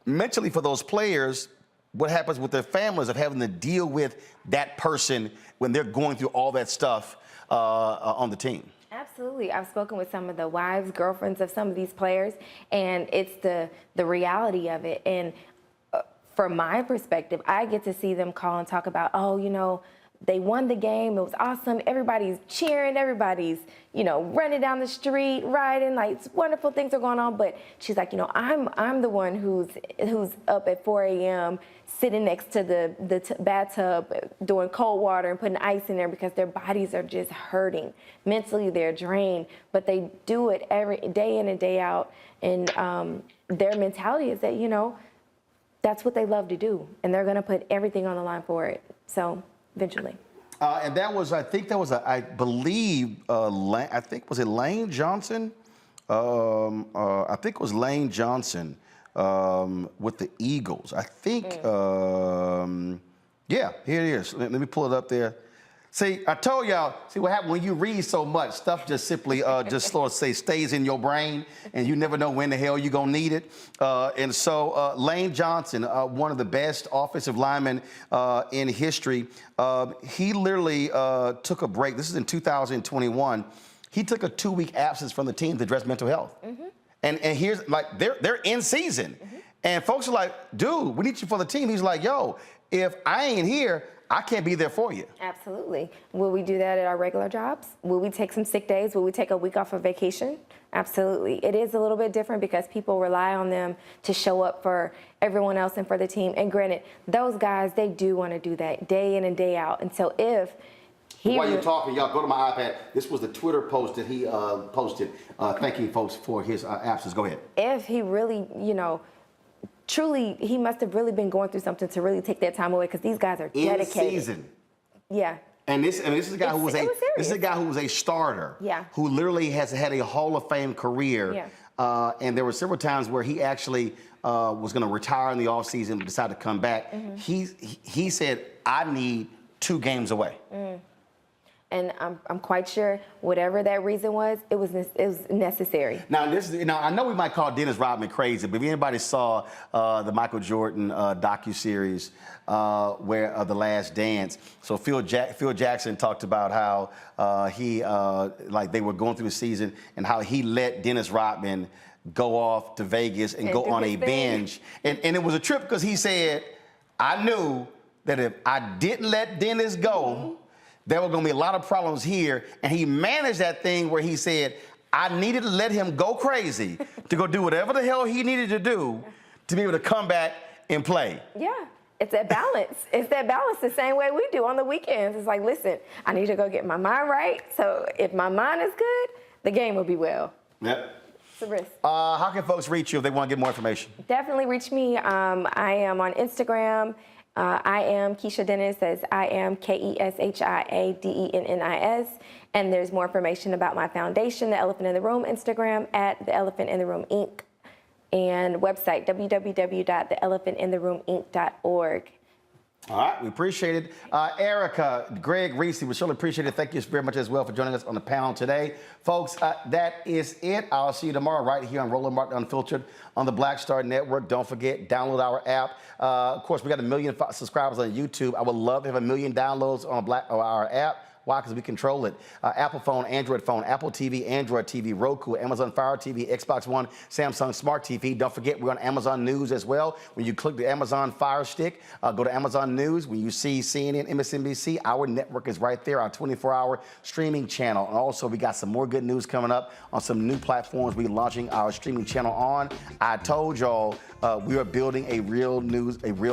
mentally for those players, what happens with their families of having to deal with that person when they're going through all that stuff on the team. Absolutely. I've spoken with some of the wives, girlfriends of some of these players, and it's the reality of it. And from my perspective, I get to see them call and talk about, they won the game. It was awesome. Everybody's cheering. Everybody's, running down the street, riding. Like, wonderful things are going on. But she's like, I'm the one who's up at 4 a.m. sitting next to the bathtub, doing cold water and putting ice in there because their bodies are just hurting. Mentally, they're drained. But they do it every day in and day out. And their mentality is that, that's what they love to do. And they're going to put everything on the line for it. So eventually. And that was, I believe, was it Lane Johnson? I think it was Lane Johnson with the Eagles. I think, yeah, here it is. Let me pull it up there. See, I told y'all, what happens when you read so much, stuff just simply stays in your brain, and you never know when the hell you're going to need it. And so Lane Johnson, one of the best offensive linemen in history, he literally took a break. This is in 2021. He took a 2-week absence from the team to address mental health. Mm-hmm. And here's, they're in season. Mm-hmm. And folks are like, dude, we need you for the team. He's like, yo, if I ain't here, I can't be there for you. Absolutely. Will we do that at our regular jobs? Will we take some sick days? Will we take a week off of vacation? Absolutely. It is a little bit different because people rely on them to show up for everyone else and for the team. And granted, those guys, they do want to do that day in and day out. And so if while you're talking, y'all go to my iPad. This was the Twitter post that he posted, thanking folks for his absence. Go ahead. If he really, truly, he must have really been going through something to really take that time away because these guys are dedicated. In season. Yeah. And this is a guy who was a starter. Yeah. Who literally has had a Hall of Fame career. Yeah. And there were several times where he actually was going to retire in the offseason but decided to come back. Mm-hmm. He said, I need 2 games away. Mm. And I'm quite sure whatever that reason was, it was necessary. Now I know we might call Dennis Rodman crazy, but if anybody saw the Michael Jordan docuseries where The Last Dance, so Phil Jackson talked about how he they were going through the season and how he let Dennis Rodman go off to Vegas and go on a binge, and it was a trip because he said, I knew that if I didn't let Dennis go, there were going to be a lot of problems here. And he managed that thing where he said, I needed to let him go crazy to go do whatever the hell he needed to do to be able to come back and play. Yeah. It's that balance. It's that balance the same way we do on the weekends. It's like, listen, I need to go get my mind right. So if my mind is good, the game will be well. Yep. It's a risk. How can folks reach you if they want to get more information? Definitely reach me. I am on Instagram. I am Keisha Dennis, as I am KESHIADENNIS. And there's more information about my foundation, The Elephant in the Room, Instagram at The Elephant in the Room Inc. and website www.theelephantintheRoomInc.org. All right, we appreciate it. Erica, Greg, Reese, we surely appreciate it. Thank you very much as well for joining us on the panel today. Folks, that is it. I'll see you tomorrow right here on Roland Martin Unfiltered on the Black Star Network. Don't forget, download our app. Of course, we got 1 million subscribers on YouTube. I would love to have 1 million downloads on our app. Why? Because we control it. Apple phone, Android phone, Apple TV, Android TV, Roku, Amazon Fire TV, Xbox One, Samsung Smart TV. Don't forget, we're on Amazon News as well. When you click the Amazon Fire Stick, go to Amazon News. When you see CNN, MSNBC, our network is right there, our 24-hour streaming channel. And also, we got some more good news coming up on some new platforms we're launching our streaming channel on. I told y'all we are building a real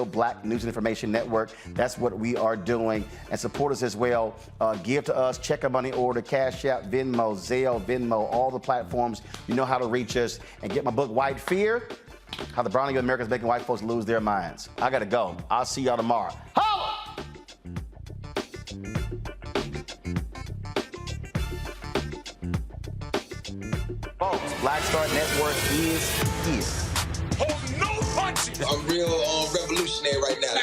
black news and information network. That's what we are doing. And support us as well. Give to us, check our money order, Cash App, Venmo, Zelle, Venmo, all the platforms. You know how to reach us. And get my book, White Fear, How the Browning of America is Making White Folks Lose Their Minds. I got to go. I'll see y'all tomorrow. Holla! Folks, Black Star Network is here. I'm real revolutionary right now.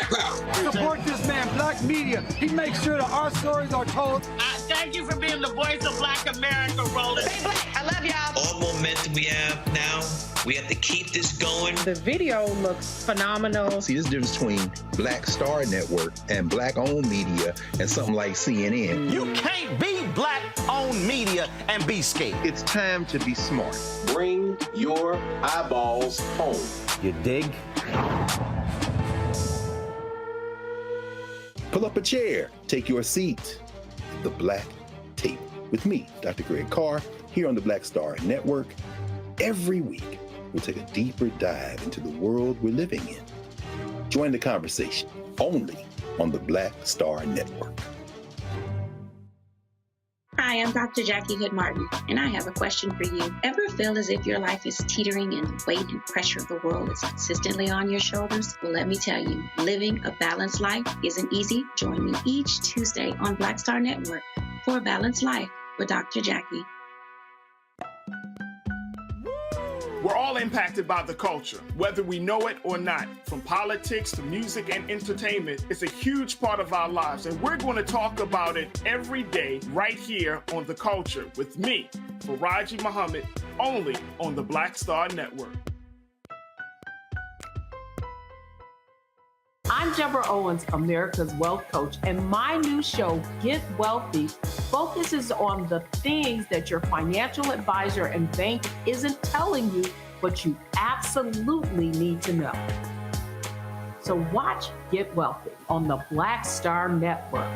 Support this man, Black Media. He makes sure that our stories are told. Thank you for being the voice of Black America, Roland. Stay black. I love y'all. All momentum we have now, we have to keep this going. The video looks phenomenal. See, there's a difference between Black Star Network and black-owned media and something like CNN. You can't be black-owned media and be scared. It's time to be smart. Bring your eyeballs home. You dig? Pull up a chair, take your seat at the Black Table with me, Dr. Greg Carr, here on the Black Star Network. Every week, we'll take a deeper dive into the world we're living in. Join the conversation only on the Black Star Network. Hi, I'm Dr. Jackie Hood-Martin, and I have a question for you. Ever feel as if your life is teetering and the weight and pressure of the world is consistently on your shoulders? Well, let me tell you, living a balanced life isn't easy. Join me each Tuesday on Black Star Network for A Balanced Life with Dr. Jackie. We're all impacted by the culture, whether we know it or not. From politics to music and entertainment, it's a huge part of our lives, and we're going to talk about it every day right here on The Culture with me, Faraji Muhammad, only on the Black Star Network. I'm Deborah Owens, America's Wealth Coach, and my new show, Get Wealthy, focuses on the things that your financial advisor and bank isn't telling you, but you absolutely need to know. So watch Get Wealthy on the Black Star Network.